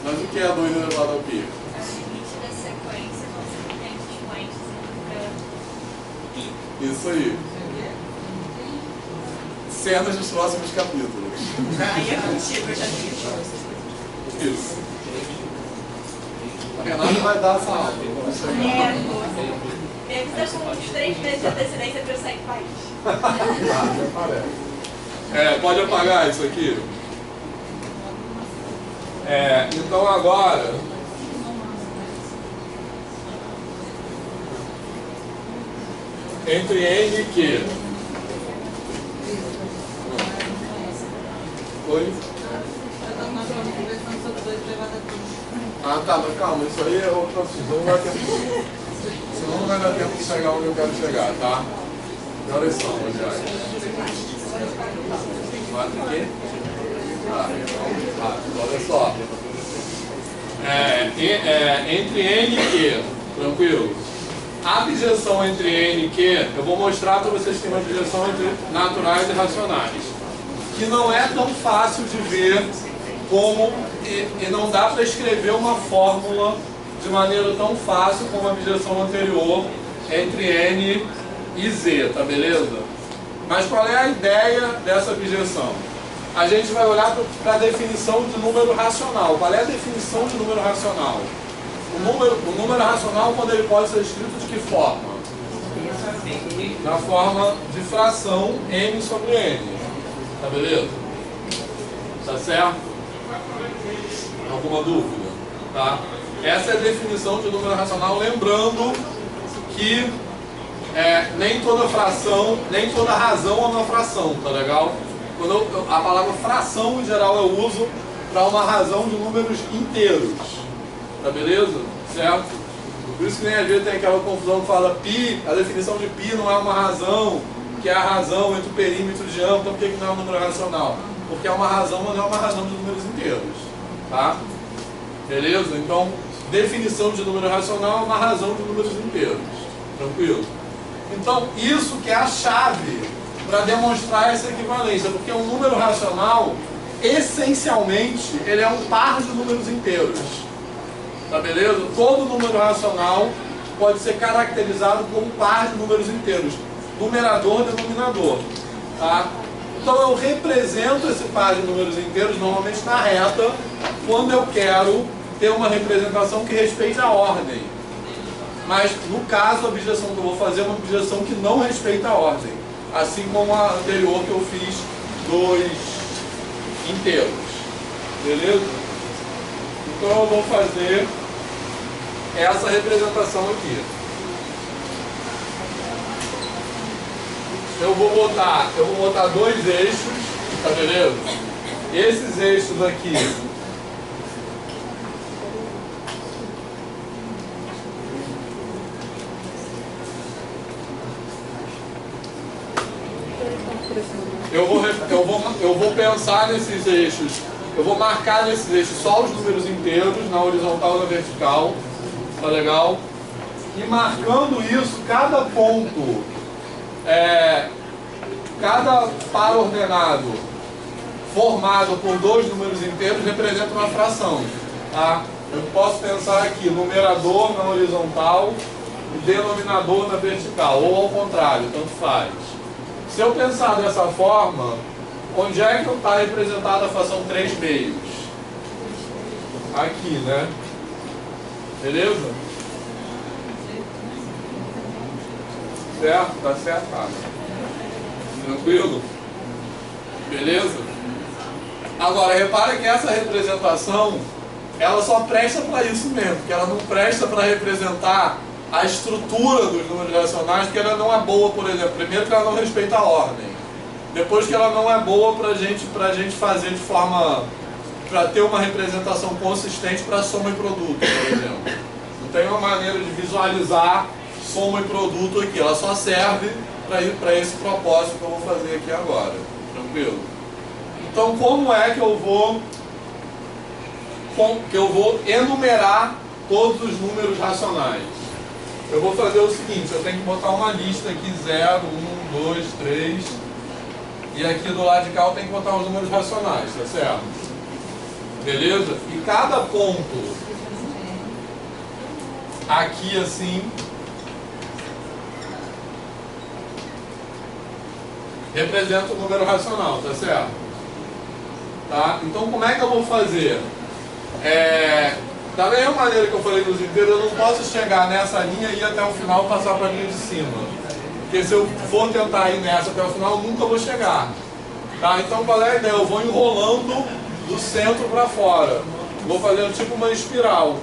Mas o que é 2 elevado a π? É o limite da sequência entre expoentes e Isso aí. Cenas dos próximos capítulos. Aí é contigo, eu já vi. Isso. A Renata vai dar essa aula. Me avisa com uns 3 meses de antecedência para eu sair do país. Pode apagar isso aqui? Então agora, entre N e Q. Oi? Ah, tá, mas calma, isso aí é outro assunto. Senão não vai dar tempo de chegar onde eu quero chegar, tá? Que horas são, aliás? Quatro aqui? Olha só. Entre N e Q, tranquilo? A abjeção entre N e Q, eu vou mostrar para vocês que tem uma abjeção entre naturais e racionais, que não é tão fácil de ver como, e não dá para escrever uma fórmula de maneira tão fácil como a abjeção anterior entre N e Z, tá beleza? Mas qual é a ideia dessa abjeção? A gente vai olhar para a definição de número racional. Qual é a definição de número racional? O número racional, quando ele pode ser escrito de que forma? Na forma de fração M sobre N. Tá beleza? Tá certo? Alguma dúvida? Tá? Essa é a definição de número racional, lembrando que nem toda fração, nem toda razão é uma fração, tá legal? A palavra fração, em geral, eu uso para uma razão de números inteiros, tá beleza? Certo? Por isso que nem às vezes tem aquela confusão que fala π, a definição de π não é uma razão, que é a razão entre o perímetro de âmbito, então por que não é um número racional? Porque é uma razão, mas não é uma razão de números inteiros, tá? Beleza? Então, definição de número racional é uma razão de números inteiros. Tranquilo? Então, isso que é a chave para demonstrar essa equivalência, porque um número racional, essencialmente, ele é um par de números inteiros. Tá beleza? Todo número racional pode ser caracterizado como um par de números inteiros. Numerador, denominador. Tá? Então eu represento esse par de números inteiros normalmente na reta, quando eu quero ter uma representação que respeite a ordem. Mas no caso a objeção que eu vou fazer é uma objeção que não respeita a ordem, assim como a anterior que eu fiz dos inteiros. Beleza? Então eu vou fazer essa representação aqui. Eu vou botar 2 eixos, tá beleza? Esses eixos aqui eu vou pensar nesses eixos, eu vou marcar nesses eixos só os números inteiros, na horizontal e na vertical, tá legal? E marcando isso, cada ponto, cada par ordenado formado por dois números inteiros representa uma fração, tá? Eu posso pensar aqui, numerador na horizontal e denominador na vertical, ou ao contrário, tanto faz. Se eu pensar dessa forma, onde é que está representada a fração 3 meios? Aqui, né? Beleza? Certo? Tá certo? Tá. Tranquilo? Beleza? Agora, repara que essa representação, ela só presta para isso mesmo, porque ela não presta para representar a estrutura dos números racionais, porque ela não é boa, por exemplo. Primeiro que ela não respeita a ordem. Depois que ela não é boa pra gente fazer de forma... para ter uma representação consistente para soma e produto, por exemplo. Não tem uma maneira de visualizar soma e produto aqui. Ela só serve para esse propósito que eu vou fazer aqui agora. Tranquilo? Então, como é que eu vou enumerar todos os números racionais? Eu vou fazer o seguinte, eu tenho que botar uma lista aqui, 0, 1, 2, 3, e aqui do lado de cá eu tenho que botar os números racionais, tá certo? Beleza? E cada ponto aqui assim representa o número racional, tá certo? Tá? Então como é que eu vou fazer? Da mesma maneira que eu falei nos inteiros, eu não posso chegar nessa linha e ir até o final e passar para a linha de cima. Porque se eu for tentar ir nessa até o final, eu nunca vou chegar. Tá? Então qual é a ideia? Eu vou enrolando do centro para fora. Vou fazendo tipo uma espiral.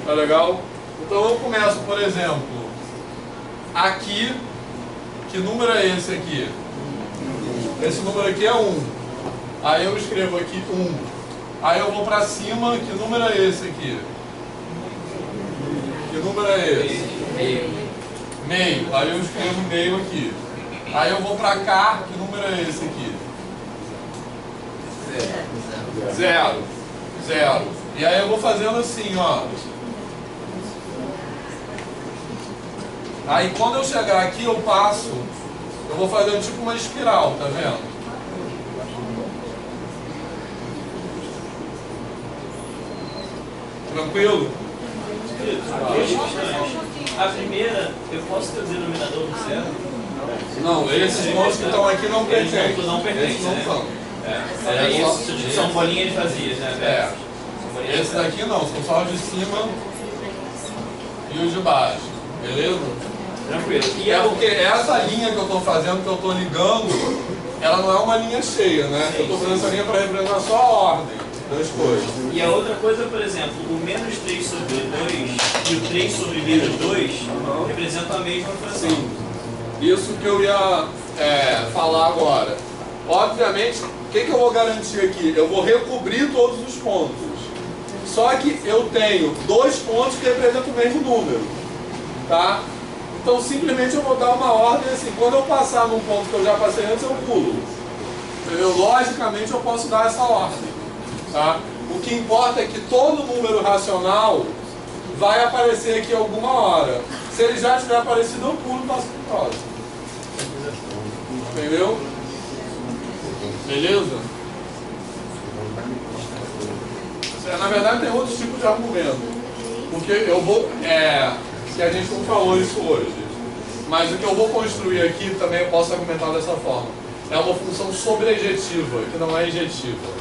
Tá legal? Então eu começo, por exemplo, aqui. Que número é esse aqui? Esse número aqui é 1. Aí eu escrevo aqui 1. Aí eu vou para cima. Que número é esse aqui? Que número é esse? Meio. Aí eu escrevo meio aqui. Aí eu vou para cá. Que número é esse aqui? 0. E aí eu vou fazendo assim, ó. Aí quando eu chegar aqui eu passo. Eu vou fazendo tipo uma espiral, tá vendo? Tranquilo? A primeira, eu posso ter o denominador do zero? Não, esses pontos que estão aqui não pertencem. Não pertencem, esses não né? são. Era isso, são bolinhas vazias, né? Esses daqui não, são só os de cima e os de baixo. Beleza? Tranquilo. E é porque essa linha que eu estou fazendo, que eu estou ligando, ela não é uma linha cheia, né? Eu estou fazendo essa linha para representar só a ordem das coisas. E a outra coisa, por exemplo, o menos 3 sobre 2 e o 3 sobre menos 2 representam a mesma fração. Sim. Isso que eu ia falar agora. Obviamente, o que eu vou garantir aqui? Eu vou recobrir todos os pontos. Só que eu tenho 2 pontos que representam o mesmo número. Tá? Então simplesmente eu vou dar uma ordem assim. Quando eu passar num ponto que eu já passei antes, eu pulo. Entendeu? Logicamente eu posso dar essa ordem. Tá? O que importa é que todo número racional vai aparecer aqui alguma hora. Se ele já tiver aparecido, eu pulo e passo para o próximo. Entendeu? Beleza? Na verdade tem outros tipos de argumento. Porque eu vou... que a gente não falou isso hoje. Mas o que eu vou construir aqui também eu posso argumentar dessa forma. É uma função sobrejetiva, que não é injetiva.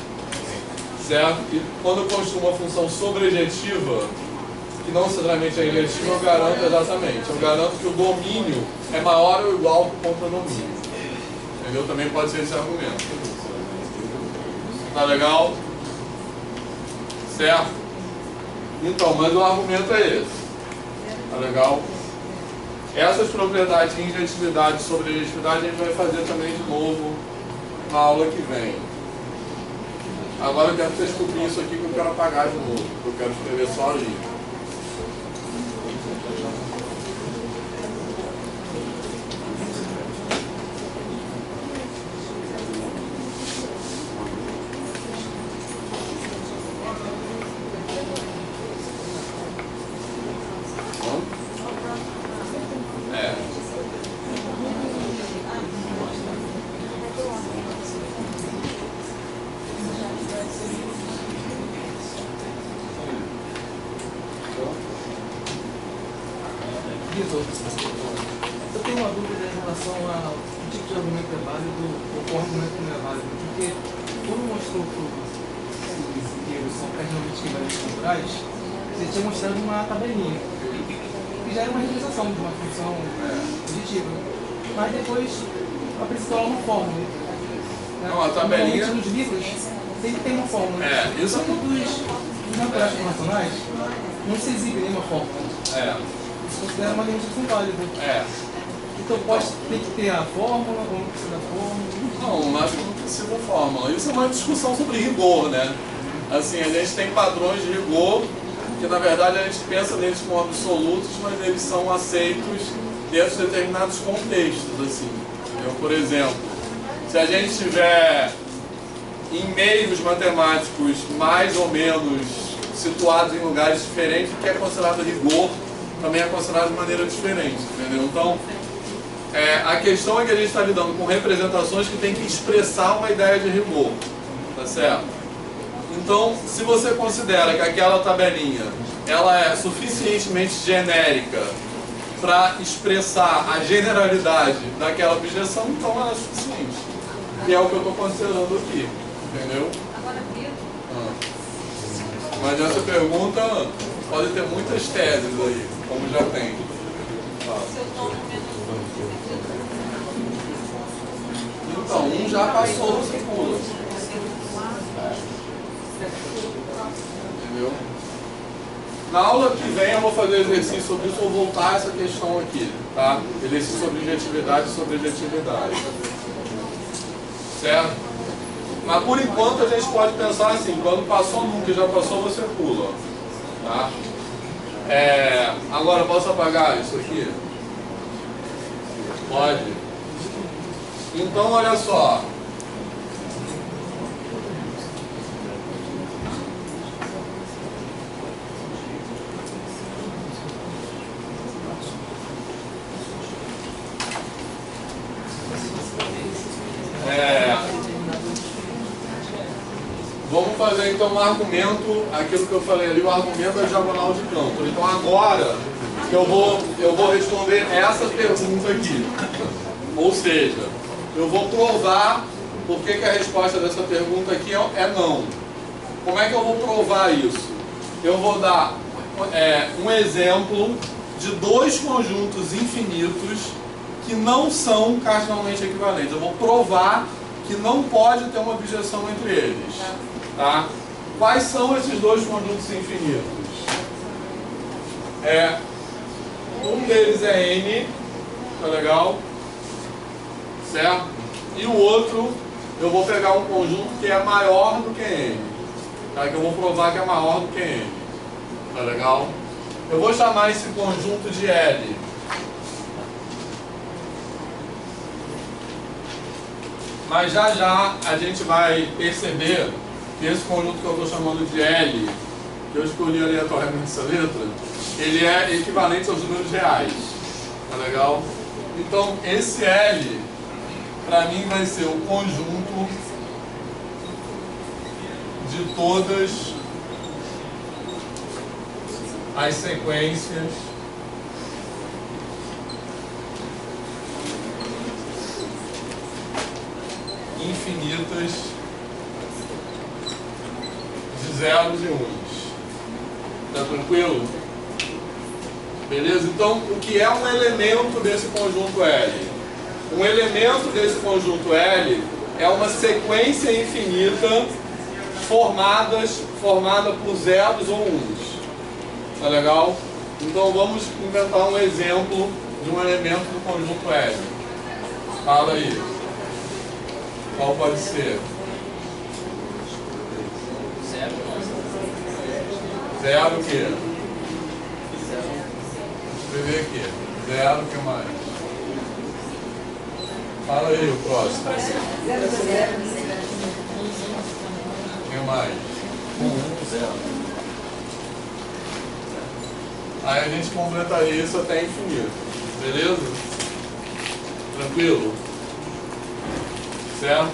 Certo? E quando eu construo uma função sobrejetiva, que não necessariamente é injetiva, eu garanto exatamente. Eu garanto que o domínio é maior ou igual que o contradomínio. Entendeu? Também pode ser esse argumento. Tá legal? Certo? Então, mas o argumento é esse. Tá legal? Essas propriedades de injetividade e sobrejetividade a gente vai fazer também de novo na aula que vem. Agora eu quero que vocês cobrirem isso aqui que eu quero apagar de novo. Eu quero escrever só ali. É. Eu tenho uma dúvida em relação ao tipo de argumento é válido ou qual argumento não é válido, porque quando mostrou que os inteiros são cardinalmente equivalentes naturais, você tinha mostrado uma tabelinha, que já era uma realização de uma função positiva, mas depois apresentou uma fórmula. Né? Não, a tabelinha... Nos livros sempre tem uma fórmula. Isso é dos naturais relacionais, não se exibe nenhuma fórmula. Isso considera uma demonstração válida. Então pode ter que ter a fórmula ou não precisa da fórmula? Não, acho que não precisa da fórmula. Isso é uma discussão sobre rigor, né? Assim, a gente tem padrões de rigor que na verdade a gente pensa neles como absolutos, mas eles são aceitos dentro de determinados contextos, assim. Por exemplo, se a gente tiver em meios matemáticos mais ou menos situados em lugares diferentes, o que é considerado rigor também é considerado de maneira diferente, entendeu? Então, a questão é que a gente está lidando com representações que tem que expressar uma ideia de rigor, tá certo? Então, se você considera que aquela tabelinha ela é suficientemente genérica para expressar a generalidade daquela objeção, então ela é suficiente. E é o que eu estou considerando aqui, entendeu? Mas essa pergunta pode ter muitas teses aí, como já tem. Então, um já passou, você pula. Entendeu? Na aula que vem eu vou fazer exercício sobre isso, vou voltar a essa questão aqui, tá? Exercício sobre objetividade e sobre objetividade. Certo? Mas por enquanto a gente pode pensar assim, quando passou nunca, já passou, você pula. Tá? Agora, posso apagar isso aqui? Pode. Então, olha só. Vamos fazer então um argumento, aquilo que eu falei ali, o argumento da diagonal de Cantor. Então agora eu vou responder essa pergunta aqui. Ou seja, eu vou provar por que a resposta dessa pergunta aqui é não. Como é que eu vou provar isso? Eu vou dar um exemplo de dois conjuntos infinitos que não são cardinalmente equivalentes. Eu vou provar que não pode ter uma objeção entre eles. Tá? Quais são esses dois conjuntos infinitos? Um deles é N, tá legal? Certo? E o outro, eu vou pegar um conjunto que é maior do que N. Tá? Que eu vou provar que é maior do que N. Tá legal? Eu vou chamar esse conjunto de L. Mas já a gente vai perceber que esse conjunto que eu estou chamando de L, que eu escolhi aleatoriamente essa letra, ele é equivalente aos números reais. Tá legal? Então, esse L, para mim, vai ser o conjunto de todas as sequências infinitas de zeros e uns. Tá tranquilo? Beleza? Então, o que é um elemento desse conjunto L? Um elemento desse conjunto L é uma sequência infinita formada por zeros ou uns. Tá legal? Então, vamos inventar um exemplo de um elemento do conjunto L. Fala aí. Qual pode ser? Zero o quê? Vou escrever aqui. Zero o que mais? Fala aí o próximo. O que mais? 1, 0. Aí a gente completaria isso até infinito. Beleza? Tranquilo? Certo?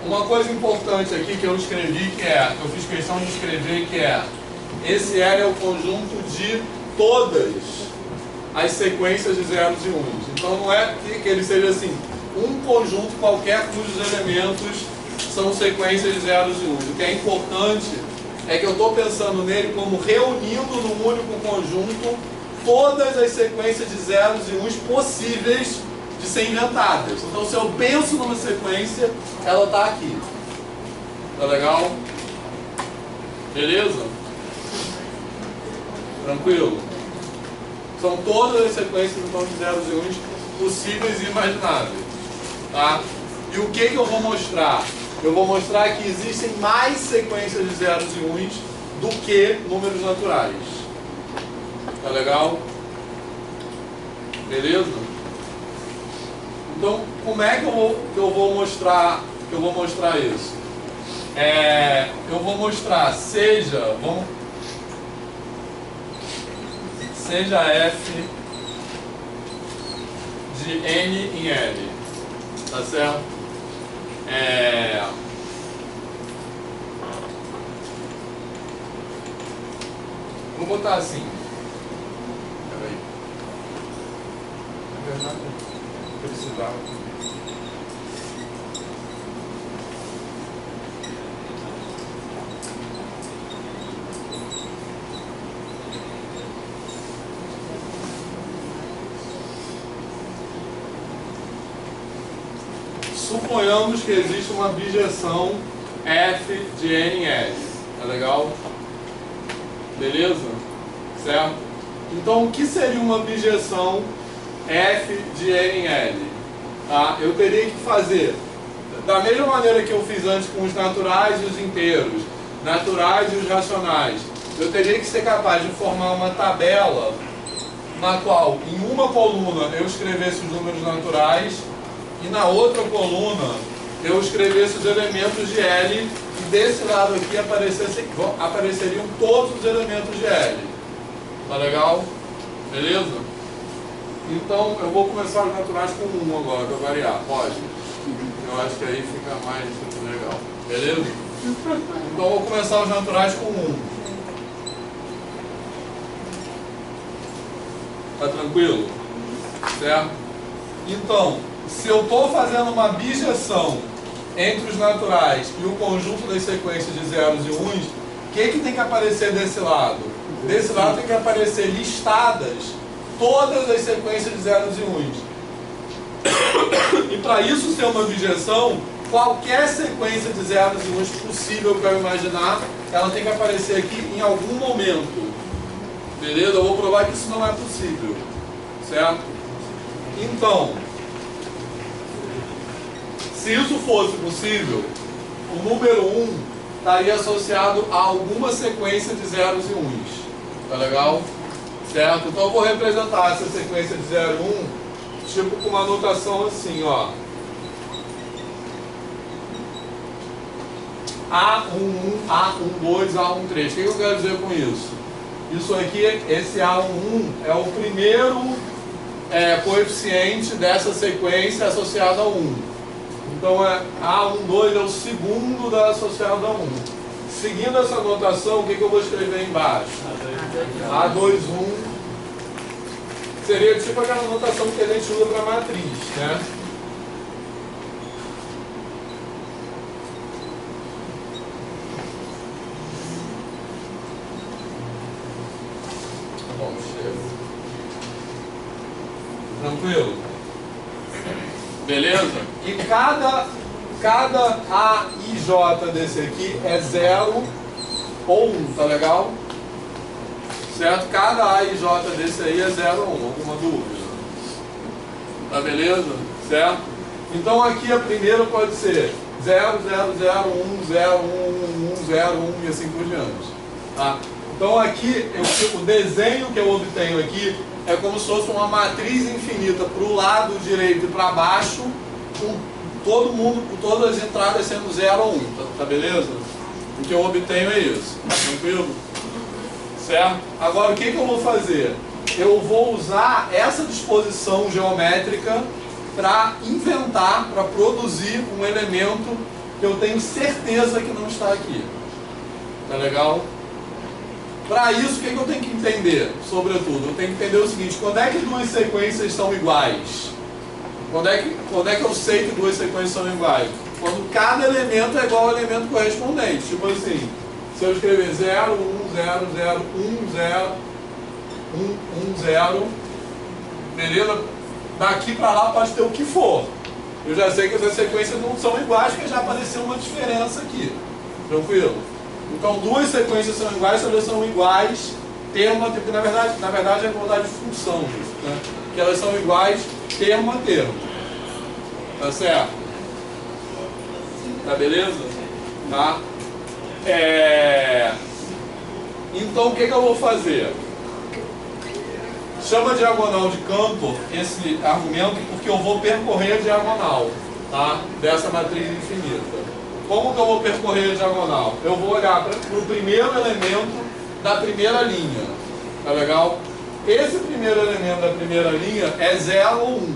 Uma coisa importante aqui que eu escrevi, eu fiz questão de escrever, que esse L é o conjunto de todas as sequências de zeros e uns. Então não é que ele seja assim, um conjunto qualquer cujos elementos são sequências de zeros e uns. O que é importante é que eu estou pensando nele como reunindo num único conjunto todas as sequências de zeros e uns possíveis de ser inventadas. Então, se eu penso numa sequência, ela está aqui. Tá legal? Beleza? Tranquilo? São todas as sequências então, de zeros e uns possíveis e imagináveis. Tá? E o que eu vou mostrar? Eu vou mostrar que existem mais sequências de zeros e uns do que números naturais. Tá legal? Beleza? Então, como é que eu vou mostrar isso? Eu vou mostrar, seja f de n em L. Tá certo? Vou botar assim. Peraí. Na verdade, eu precisava. Suponhamos que existe uma bijeção f de n em L. Tá legal? Beleza? Certo? Então, o que seria uma bijeção f de n em L? Tá? Eu teria que fazer da mesma maneira que eu fiz antes com os naturais e os inteiros, naturais e os racionais. Eu teria que ser capaz de formar uma tabela na qual, em uma coluna, eu escrevesse os números naturais e na outra coluna eu escrevesse os elementos de L e desse lado aqui apareceriam todos os elementos de L. Tá legal? Beleza? Então eu vou começar os naturais com 1 agora, para variar. Pode? Eu acho que aí fica mais legal. Beleza? Então eu vou começar os naturais com 1. Tá tranquilo? Certo? Então, se eu estou fazendo uma bijeção entre os naturais e o conjunto das sequências de zeros e uns, o que tem que aparecer desse lado? Desse lado tem que aparecer listadas todas as sequências de zeros e uns. E para isso ser uma bijeção, qualquer sequência de zeros e uns possível para eu imaginar, ela tem que aparecer aqui em algum momento. Beleza? Eu vou provar que isso não é possível. Certo? Então, se isso fosse possível, o número 1 estaria associado a alguma sequência de zeros e uns. Tá legal? Certo? Então eu vou representar essa sequência de 0 e 1, tipo com uma notação assim, ó. A11, A12, A13. O que eu quero dizer com isso? Isso aqui, esse A11 é o primeiro coeficiente dessa sequência associada a 1. Então A12 é o segundo da associada a 1. Seguindo essa notação, o que eu vou escrever embaixo? A21 seria tipo aquela notação que a gente usa para matriz, né? Bom, chega. Tranquilo? Beleza? E cada A e J desse aqui é 0 ou 1, tá legal? Certo? Cada A e J desse aí é 0 ou 1, alguma dúvida? Tá beleza? Certo? Então aqui a primeira pode ser 0, 0, 0, 1, 0, 1, 1, 0, 1 e assim por diante. Tá? Então aqui, o desenho que eu obtenho aqui é como se fosse uma matriz infinita para o lado direito e para baixo, com todas as entradas sendo 0 ou 1, tá beleza? que eu obtenho é isso. Tranquilo? Certo? Agora, o que eu vou fazer? Eu vou usar essa disposição geométrica para inventar, para produzir um elemento que eu tenho certeza que não está aqui. Tá legal? Para isso, o que eu tenho que entender? Sobretudo, eu tenho que entender o seguinte: quando é que duas sequências são iguais? Quando é que eu sei que duas sequências são iguais? Quando cada elemento é igual ao elemento correspondente. Tipo assim, se eu escrever 0, 1, 0, 0, 1, 0, 1, 1, 0, beleza? Daqui para lá pode ter o que for. Eu já sei que essas sequências não são iguais, porque já apareceu uma diferença aqui. Tranquilo? Então, duas sequências são iguais se elas são iguais, termo a termo. Porque na verdade é igualdade de função, né? Que elas são iguais termo a termo. Tá certo? Tá beleza? Tá? Então, o que eu vou fazer? Chama diagonal de campo esse argumento porque eu vou percorrer a diagonal, tá? Dessa matriz infinita. Como que eu vou percorrer a diagonal? Eu vou olhar para o primeiro elemento da primeira linha. Tá legal? Esse primeiro elemento da primeira linha é 0 ou 1.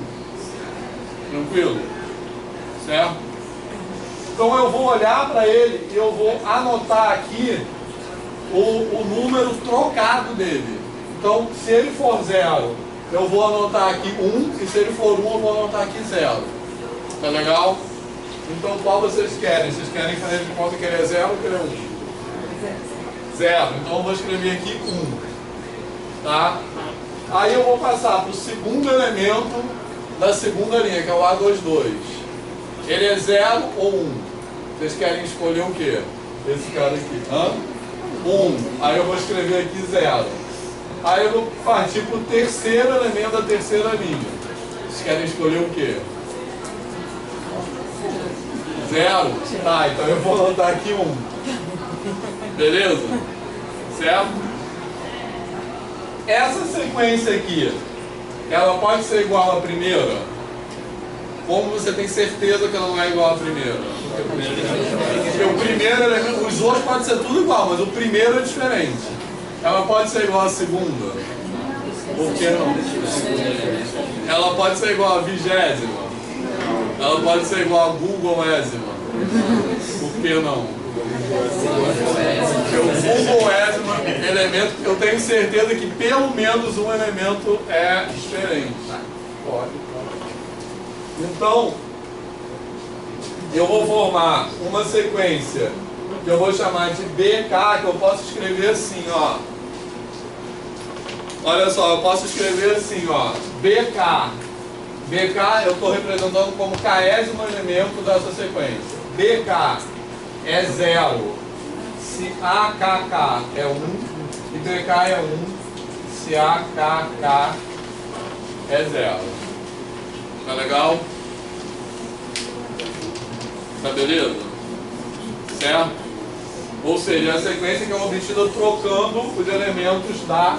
Tranquilo? Certo? Então eu vou olhar para ele e eu vou anotar aqui o número trocado dele. Então, se ele for 0, eu vou anotar aqui 1, e se ele for 1, eu vou anotar aqui 0. Tá legal? Então, qual vocês querem? Vocês querem fazer de conta que ele é 0 ou que ele é 1? 0. Então, eu vou escrever aqui 1. Tá? Aí eu vou passar para o segundo elemento da segunda linha, que é o A22. Ele é 0 ou 1? Vocês querem escolher o quê? Esse cara aqui. 1. Aí eu vou escrever aqui 0. Aí eu vou partir para o terceiro elemento da terceira linha. Vocês querem escolher o quê? 0? Tá, então eu vou anotar aqui 1. Beleza? Certo? Essa sequência aqui, ela pode ser igual à primeira? Como você tem certeza que ela não é igual à primeira? Porque o primeiro elemento, os outros podem ser tudo igual, mas o primeiro é diferente. Ela pode ser igual à segunda? Por que não? Ela pode ser igual à 20ª? Ela pode ser igual a Google-ésima? Por que não? Porque o Google-ésima elemento, eu tenho certeza que pelo menos um elemento é diferente. Pode. Então, eu vou formar uma sequência que eu vou chamar de BK, que eu posso escrever assim, ó. Olha só, eu posso escrever assim, ó. BK. BK eu estou representando como késimo elemento dessa sequência. BK é 0 se AKK é 1 e BK é 1 se AKK é 0. Tá legal? Tá beleza? Certo? Ou seja, a sequência que é obtida trocando os elementos da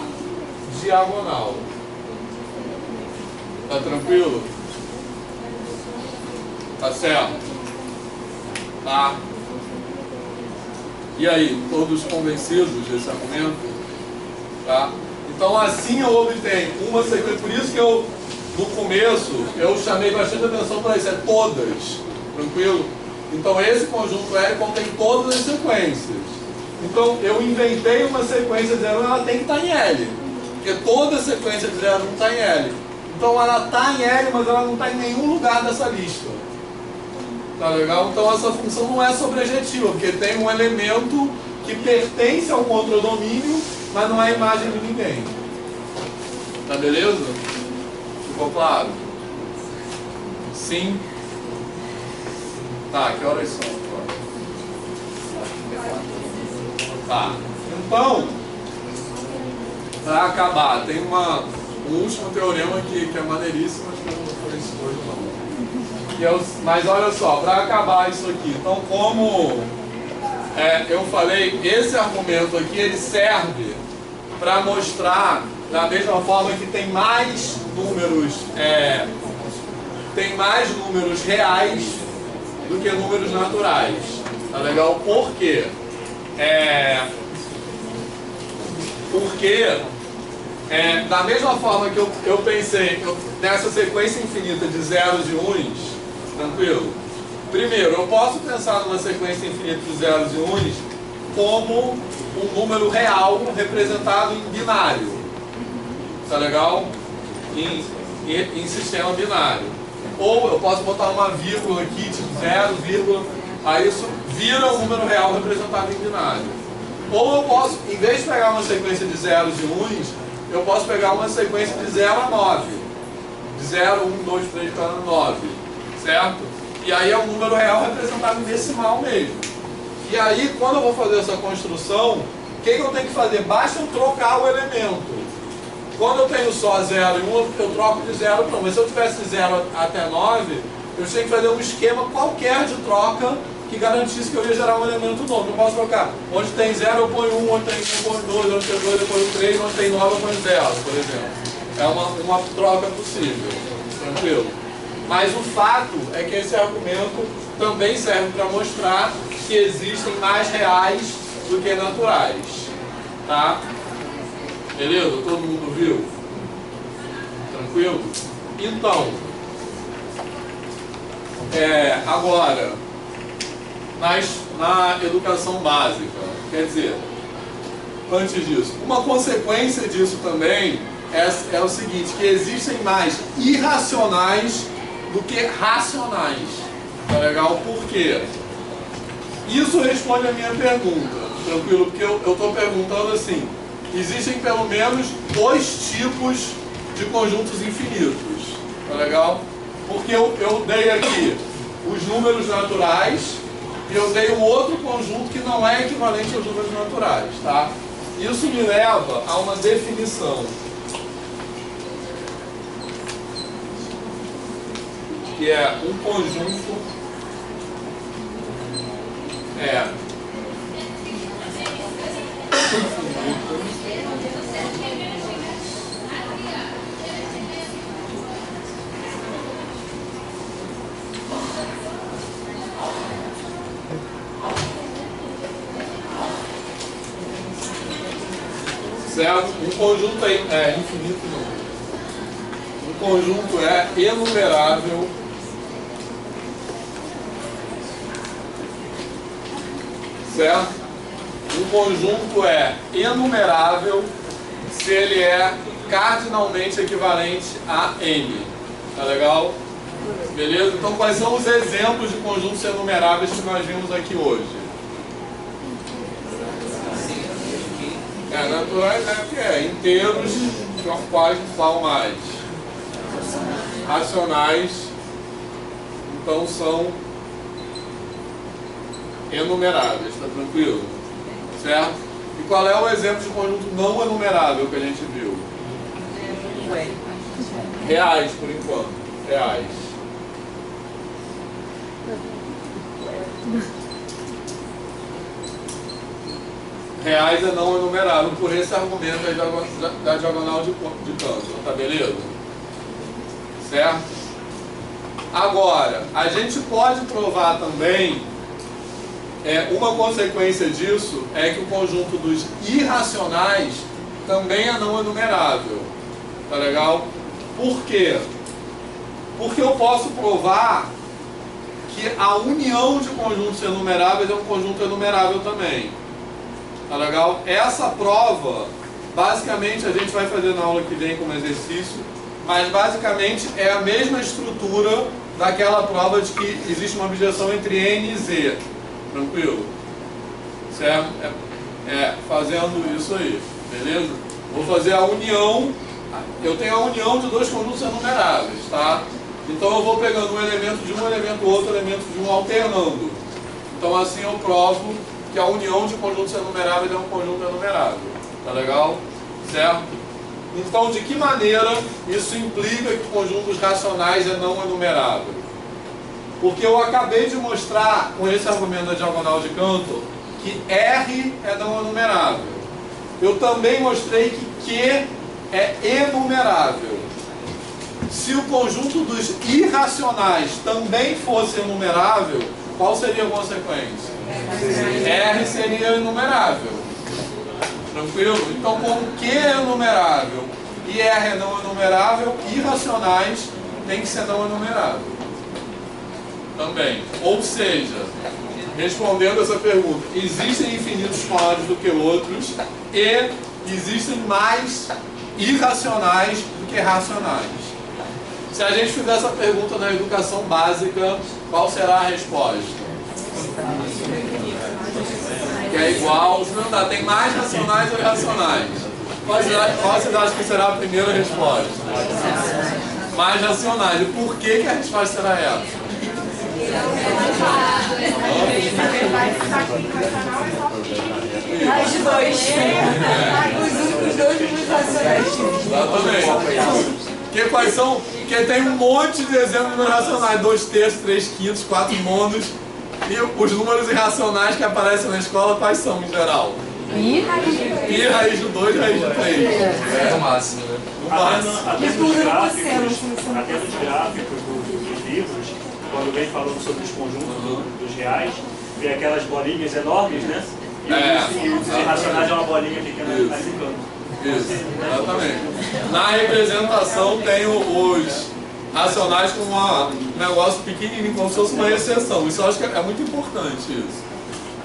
diagonal. Tá tranquilo? Tá certo? Tá? E aí, todos convencidos desse argumento? Tá? Então assim eu obtenho uma sequência. Por isso que eu, no começo, eu chamei bastante atenção para isso. É todas. Tranquilo? Então esse conjunto L contém todas as sequências. Então eu inventei uma sequência de 0, ela tem que estar em L. Porque toda sequência de 0 não está em L. Então ela está em L, mas ela não está em nenhum lugar dessa lista. Tá legal? Então essa função não é sobrejetiva, porque tem um elemento que pertence a um outro domínio, mas não é a imagem de ninguém. Tá beleza? Ficou claro? Sim? Tá, que horas são agora? Tá. Então, para acabar, tem um último teorema que é maneiríssimo, acho que eu não vou fazer isso hoje não. Mas olha só, para acabar isso aqui, então como eu falei, esse argumento aqui ele serve para mostrar da mesma forma que tem mais números reais do que números naturais. Tá legal? Por quê? Porque, da mesma forma que eu pensei nessa sequência infinita de zeros e uns, tranquilo? Primeiro, eu posso pensar numa sequência infinita de zeros e uns como um número real representado em binário. Tá legal? Em sistema binário. Ou eu posso botar uma vírgula aqui, tipo 0, vírgula, aí isso vira um número real representado em binário. Ou eu posso, em vez de pegar uma sequência de zeros e uns, eu posso pegar uma sequência de 0 a 9. De 0, 1, 2, 3, 4, 9. Certo? E aí é um número real representado em decimal mesmo. E aí, quando eu vou fazer essa construção, o que eu tenho que fazer? Basta eu trocar o elemento. Quando eu tenho só 0 e 1, eu troco de 0 para 1. Mas se eu tivesse de 0 até 9, eu tinha que fazer um esquema qualquer de troca que garantisse que eu ia gerar um elemento novo. Eu posso trocar. Onde tem 0 eu ponho 1, onde tem 1 eu ponho 2, onde tem 2 eu ponho 3, onde tem 9 eu ponho 0, por exemplo. É uma troca possível. Tranquilo? Mas o fato é que esse argumento também serve para mostrar que existem mais reais do que naturais. Tá? Beleza? Todo mundo viu? Tranquilo? Então, agora, na educação básica, quer dizer, antes disso, uma consequência disso também é o seguinte, que existem mais irracionais do que racionais. Tá legal? Por quê? Isso responde a minha pergunta, tranquilo? Porque eu estou perguntando assim, existem pelo menos 2 tipos de conjuntos infinitos, tá legal? Porque eu dei aqui os números naturais e eu dei um outro conjunto que não é equivalente aos números naturais, tá? Isso me leva a uma definição, que é um conjunto certo? Um conjunto é infinito, não. Um conjunto é enumerável certo? Um conjunto é enumerável se ele é cardinalmente equivalente a n. Tá legal? Beleza? Então quais são os exemplos de conjuntos enumeráveis que nós vimos aqui hoje? Naturais inteiros, quais são mais racionais, então são enumeráveis, tá tranquilo? Certo? E qual é o exemplo de conjunto não enumerável que a gente viu? Reais, por enquanto. Reais. Reais é não enumerável por esse argumento da diagonal de Cantor, tá beleza? Certo? Agora, a gente pode provar também, uma consequência disso é que o conjunto dos irracionais também é não enumerável. Tá legal? Por quê? Porque eu posso provar que a união de conjuntos enumeráveis é um conjunto enumerável também. Tá legal? Essa prova, basicamente, a gente vai fazer na aula que vem como exercício, mas basicamente é a mesma estrutura daquela prova de que existe uma objeção entre n e z. Tranquilo? Certo? Fazendo isso aí. Beleza? Vou fazer a união. Eu tenho a união de 2 conjuntos enumeráveis, tá? Então eu vou pegando um elemento de um, elemento outro, elemento de um, alternando. Então assim eu provo que a união de conjuntos enumeráveis é um conjunto enumerável. Tá legal? Certo? Então, de que maneira isso implica que conjuntos racionais é não enumerável? Porque eu acabei de mostrar, com esse argumento da diagonal de Cantor, que R é não enumerável. Eu também mostrei que Q é enumerável. Se o conjunto dos irracionais também fosse enumerável, qual seria a consequência? R seria enumerável. Tranquilo? Então, como Q é enumerável e R é não enumerável, irracionais tem que ser não enumerável. Também. Ou seja, respondendo essa pergunta, existem infinitos maiores do que outros e existem mais irracionais do que racionais. Se a gente fizer essa pergunta na educação básica, qual será a resposta? Que é igual, não dá, tem mais racionais ou irracionais? Qual você acha que será a primeira resposta? Mais racionais. E por que a resposta será essa? Mais de dois. Os dois números racionais. Exatamente. Quais são? Porque tem um monte de exemplos de números racionais. 2 terços, 3 quintos, 4 nonos. E os números irracionais que aparecem na escola, quais são em geral? Pi raiz do 2 e raiz do 3. É o máximo, né? Até nos gráficos dos livros, quando vem falando sobre os conjuntos dos reais, vem aquelas bolinhas enormes, né? E os irracionais é uma bolinha pequena que está ficando. Isso, exatamente. Na representação tem os racionais com um negócio pequenininho, como se fosse uma exceção. Isso eu acho que é muito importante isso.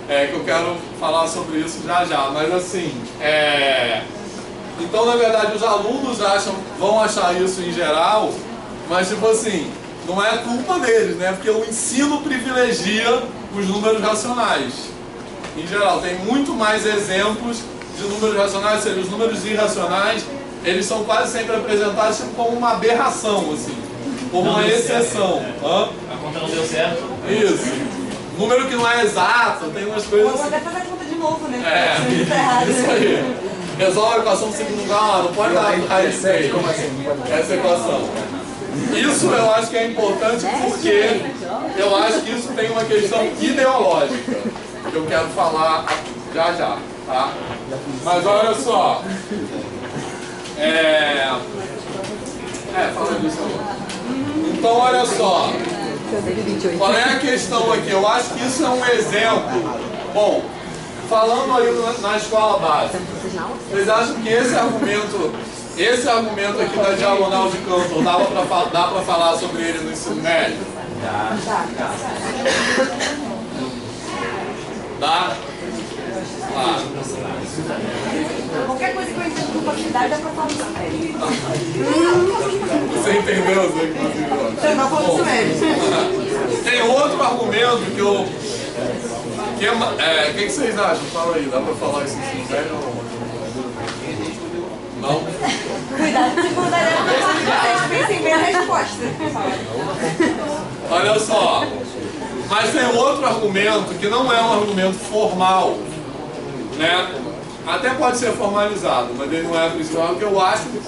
Que eu quero falar sobre isso já. Mas assim, então na verdade os alunos vão achar isso em geral, mas tipo assim, não é culpa deles, né? Porque o ensino privilegia os números racionais. Em geral, tem muito mais exemplos de números racionais, ou seja, os números irracionais, eles são quase sempre apresentados como uma aberração, assim, como uma exceção. A conta não deu certo. Isso. Número que não é exato, tem umas coisas. Vou até fazer a conta de novo, né? Isso aí. Resolve a equação do segundo grau, não pode dar raiz de 3. Essa equação. Isso eu acho que é importante porque eu acho que isso tem uma questão ideológica que eu quero falar já, tá? Mas olha só. Fala disso agora. Então olha só. Qual é a questão aqui? Eu acho que isso é um exemplo. Bom, falando aí na escola básica, vocês acham que esse argumento aqui da diagonal de Cantor dá para falar sobre ele no ensino médio? Dá? Qualquer coisa que eu entendo com quantidade dá pra falar no médio. Você entendeu? Você não falou isso médio. Tem outro argumento que eu... O que vocês acham? Fala aí, dá pra falar isso no médio ou não? Não? Cuidado se for dar vocês pensem bem a resposta. Olha só. Mas tem outro argumento que não é um argumento formal, né? Até pode ser formalizado, mas ele não é principal, que eu acho que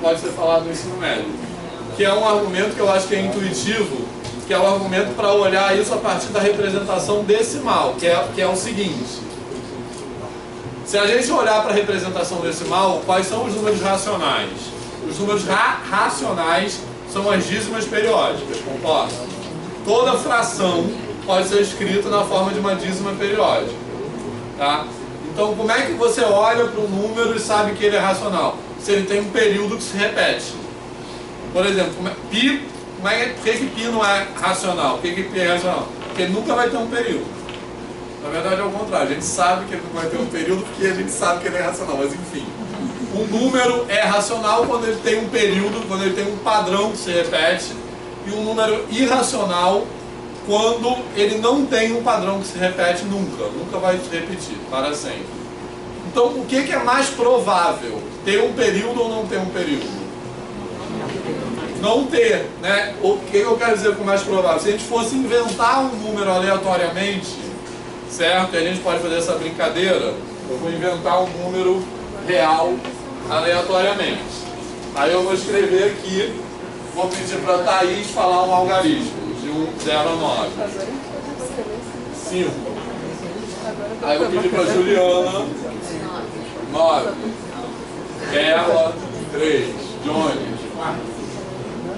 pode ser falado no ensino médio. Que é um argumento que eu acho que é intuitivo, que é um argumento para olhar isso a partir da representação decimal, que é o seguinte. Se a gente olhar para a representação decimal, quais são os números racionais? Os números racionais são as dízimas periódicas, concorda? Toda fração pode ser escrita na forma de uma dízima periódica, tá? Então, como é que você olha para um número e sabe que ele é racional? Se ele tem um período que se repete. Por exemplo, pi, por que pi não é racional? Por que pi é racional? Porque ele nunca vai ter um período. Na verdade é o contrário, a gente sabe que ele não vai ter um período porque a gente sabe que ele é racional, mas enfim. Um número é racional quando ele tem um período, quando ele tem um padrão que se repete, e um número irracional quando ele não tem um padrão que se repete nunca vai se repetir, para sempre. Então, o que é mais provável? Ter um período ou não ter um período? Não ter, né? O que eu quero dizer com mais provável? Se a gente fosse inventar um número aleatoriamente, certo? E a gente pode fazer essa brincadeira, eu vou inventar um número real aleatoriamente. Aí eu vou escrever aqui, vou pedir para a Thaís falar um algarismo. De 0 a 9. 5. Aí eu vou pedir para a Juliana 9. Ela 3. Johnny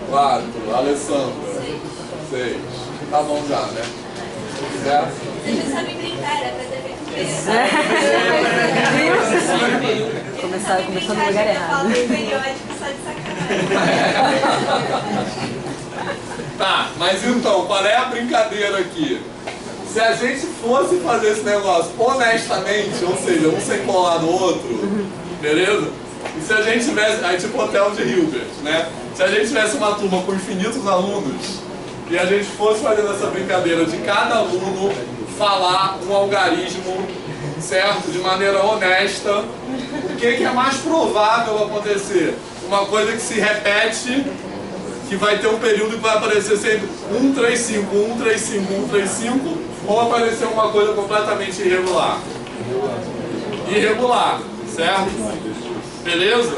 4. Alessandra 6. Tá bom já, né? Certo? Vocês já sabem brincar, é pra defender. Começou no lugar errado. Periódico só de sacanagem. Tá, mas então, qual é a brincadeira aqui? Se a gente fosse fazer esse negócio honestamente, ou seja, um sem colar no outro, beleza? E se a gente tivesse, aí tipo hotel de Hilbert, né? Se a gente tivesse uma turma com infinitos alunos e a gente fosse fazendo essa brincadeira de cada aluno falar um algarismo, certo? De maneira honesta, o que é mais provável acontecer? Uma coisa que se repete, que vai ter um período que vai aparecer sempre 135, 135, 135, ou aparecer uma coisa completamente irregular. Irregular, certo? Beleza?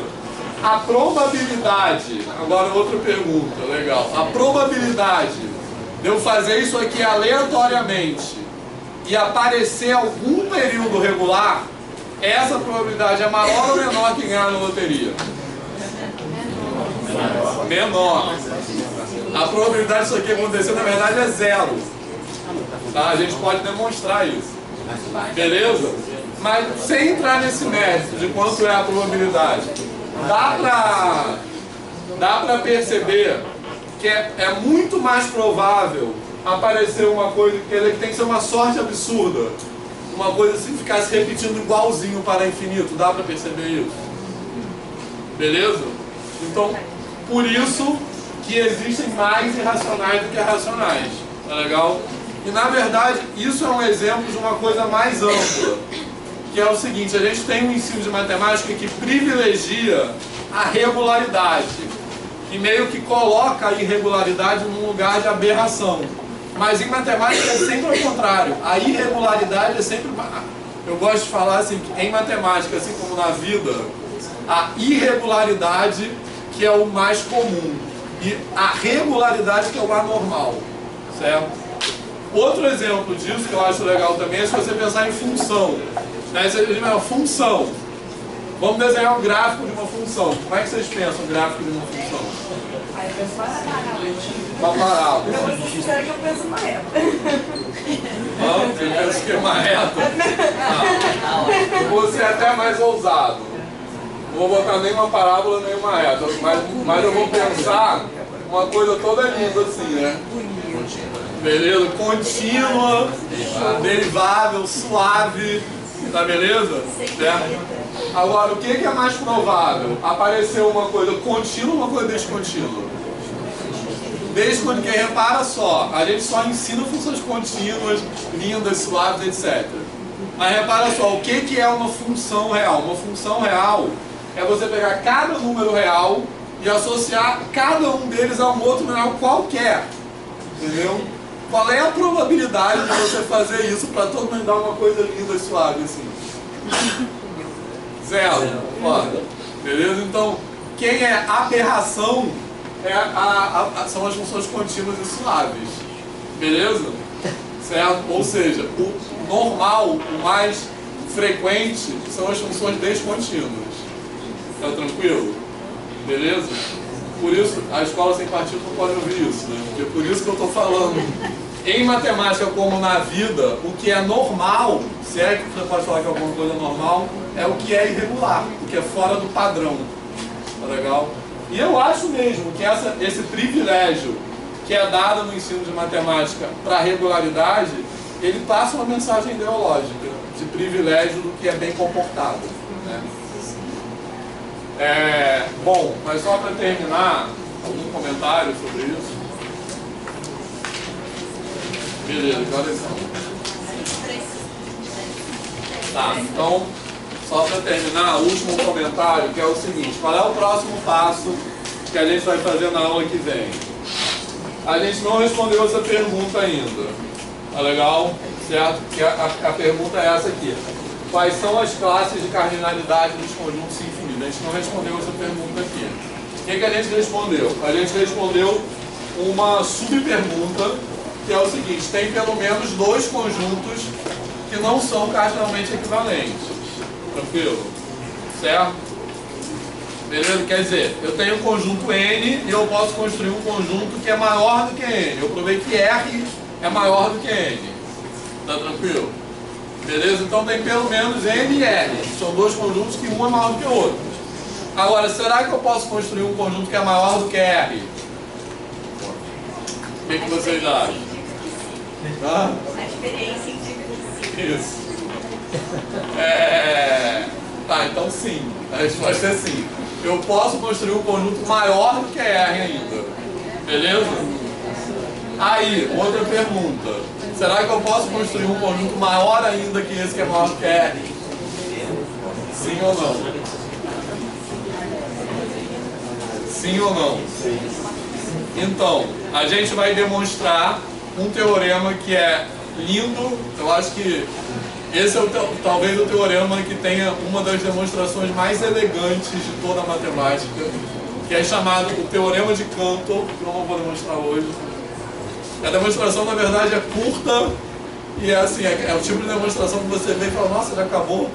A probabilidade, agora outra pergunta, legal. A probabilidade de eu fazer isso aqui aleatoriamente e aparecer algum período regular, essa probabilidade é maior ou menor que ganhar na loteria? Menor. A probabilidade disso aqui acontecer, na verdade, é zero. Tá? A gente pode demonstrar isso. Beleza? Mas sem entrar nesse mérito de quanto é a probabilidade, dá pra perceber que é muito mais provável aparecer uma coisa que tem que ser uma sorte absurda. Uma coisa assim, ficar se repetindo igualzinho para infinito. Dá pra perceber isso? Beleza? Então, por isso que existem mais irracionais do que racionais. Tá legal? E na verdade, isso é um exemplo de uma coisa mais ampla. Que é o seguinte, a gente tem um ensino de matemática que privilegia a regularidade. E meio que coloca a irregularidade num lugar de aberração. Mas em matemática é sempre ao contrário. A irregularidade é sempre... Eu gosto de falar assim, que em matemática, assim como na vida, a irregularidade que é o mais comum. E a regularidade que é o anormal. Certo? Outro exemplo disso que eu acho legal também é se você pensar em função. Né? Você diz, função. Vamos desenhar um gráfico de uma função. Como é que vocês pensam um gráfico de uma função? Aí eu penso uma parábola. Eu vou ser sincero que eu penso uma reta. Não, você pensa que é uma reta? Não. Eu vou ser até mais ousado. Não vou botar nem uma parábola, nem uma reta. Mas eu vou pensar uma coisa toda linda assim, né? Beleza? Contínua, derivável, suave. Tá beleza? Certo? Agora, o que é mais provável? Aparecer uma coisa contínua ou uma coisa descontínua? Descontínua, porque repara só, a gente só ensina funções contínuas, lindas, suaves, etc. Mas repara só, o que é uma função real? Uma função real é você pegar cada número real e associar cada um deles a um outro número real qualquer. Entendeu? Qual é a probabilidade de você fazer isso para todo mundo dar uma coisa linda e suave assim? Zero. Beleza? Então, quem é aberração são as funções contínuas e suaves. Beleza? Certo? Ou seja, o normal, o mais frequente, são as funções descontínuas. Tá tranquilo? Beleza? Por isso, a escola sem partido não pode ouvir isso, né? Porque é por isso que eu estou falando. Em matemática, como na vida, o que é normal, se é que você pode falar que alguma coisa é normal, é o que é irregular, o que é fora do padrão. Tá legal? E eu acho mesmo que esse privilégio que é dado no ensino de matemática para a regularidade, ele passa uma mensagem ideológica de privilégio do que é bem comportado. Né? Bom, mas só para terminar, algum comentário sobre isso? Beleza, que horas são? Tá, então, só para terminar, o último comentário, que é o seguinte: qual é o próximo passo que a gente vai fazer na aula que vem? A gente não respondeu essa pergunta ainda. Tá legal? Certo? Que a pergunta é essa aqui: quais são as classes de cardinalidade dos conjuntos infinitos? A gente não respondeu essa pergunta aqui. O que a gente respondeu? A gente respondeu uma subpergunta, que é o seguinte: tem pelo menos dois conjuntos que não são cardinalmente equivalentes. Tranquilo? Certo? Beleza? Quer dizer, eu tenho um conjunto N e eu posso construir um conjunto que é maior do que N. Eu provei que R é maior do que N. Tá tranquilo? Beleza? Então tem pelo menos N e R. São dois conjuntos que um é maior do que o outro. Agora, será que eu posso construir um conjunto que é maior do que R? O que vocês acham? Ah? A experiência indica que sim. Isso. Tá, então sim. A resposta é sim. Eu posso construir um conjunto maior do que R ainda. Beleza? Aí, outra pergunta. Será que eu posso construir um conjunto maior ainda que esse que é maior do que R? Sim ou não? Sim ou não? Sim. Então, a gente vai demonstrar um teorema que é lindo. Eu acho que esse é talvez o teorema que tenha uma das demonstrações mais elegantes de toda a matemática, que é chamado o Teorema de Cantor, que eu não vou demonstrar hoje. A demonstração, na verdade, é curta e é assim, é o tipo de demonstração que você vê e fala, nossa, já acabou.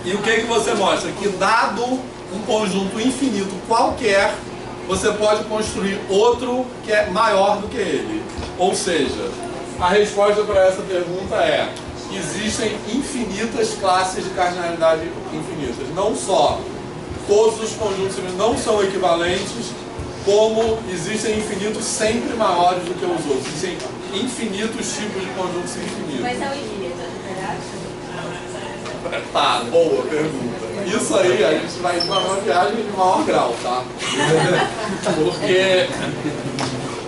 E o que você mostra? Que dado um conjunto infinito qualquer, você pode construir outro que é maior do que ele. Ou seja, a resposta para essa pergunta é: existem infinitas classes de cardinalidade infinitas. Não só todos os conjuntos não são equivalentes, como existem infinitos sempre maiores do que os outros. Existem infinitos tipos de conjuntos infinitos. Mas é o infinito, na verdade? Tá, boa pergunta. Isso aí a gente vai para uma viagem de maior grau, tá? Porque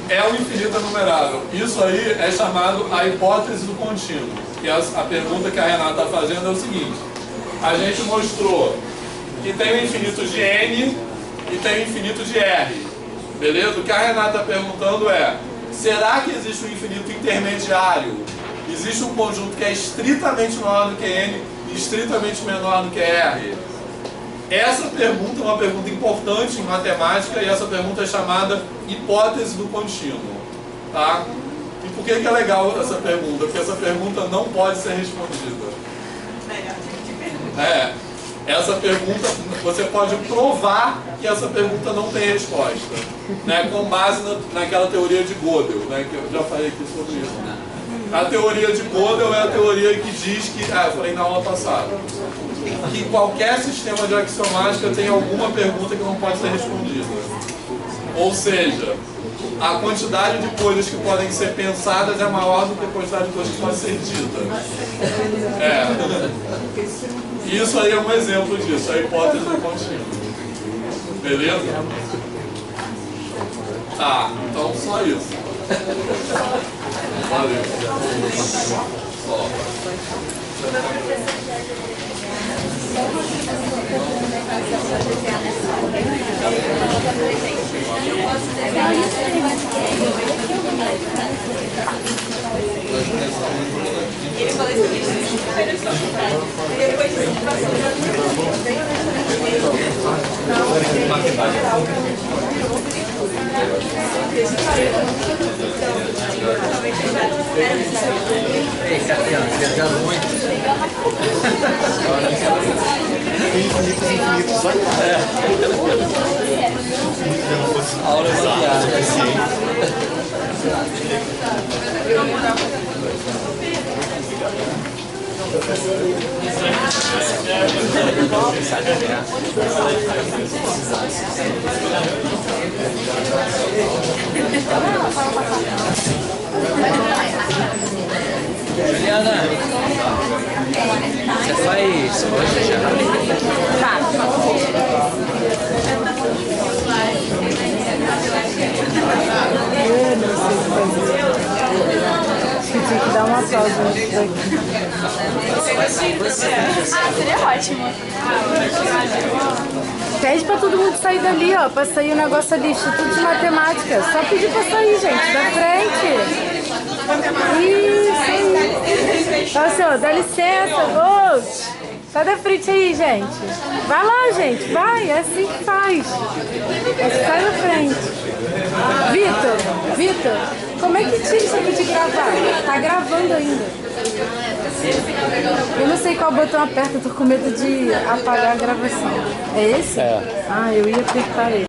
é o infinito enumerável. Isso aí é chamado a hipótese do contínuo. Que a pergunta que a Renata está fazendo é o seguinte: a gente mostrou que tem o infinito de N e tem o infinito de R. Beleza? O que a Renata está perguntando é: será que existe um infinito intermediário? Existe um conjunto que é estritamente maior do que N e estritamente menor do que R? Essa pergunta é uma pergunta importante em matemática e essa pergunta é chamada hipótese do contínuo. Tá? E por que é legal essa pergunta? Porque essa pergunta não pode ser respondida. Melhor tipo de pergunta. Essa pergunta, você pode provar que essa pergunta não tem resposta, né? Com base naquela teoria de Gödel, né? Que eu já falei aqui sobre isso. A teoria de Gödel é a teoria que diz que, eu falei na aula passada, que qualquer sistema de axiomática tem alguma pergunta que não pode ser respondida. Ou seja, a quantidade de coisas que podem ser pensadas é maior do que a quantidade de coisas que podem ser ditas. Isso aí é um exemplo disso, a hipótese do contínuo. Beleza? Tá, então só isso. Valeu. Só. Ele falou isso aqui, depois disso passou Infinitos, olha. A hora da viagem. Juliana, você faz hoje já? Tá. Eu não sei fazer. Acho que tinha que dar uma pausa nisso daqui. Seria ótimo. Pede pra todo mundo sair dali, ó, pra sair o negócio ali, Instituto de Matemática. Só pedir pra sair, gente, da frente. Isso aí. Ó, senhor, dá licença. Ô, sai da frente aí, gente. Vai lá, gente, vai, é assim que faz. Sai da frente. Vitor, como é que tira isso aqui de gravar? Tá gravando ainda. Eu não sei qual botão aperta, tô com medo de apagar a gravação. É esse? É. Ah, eu ia apertar ele.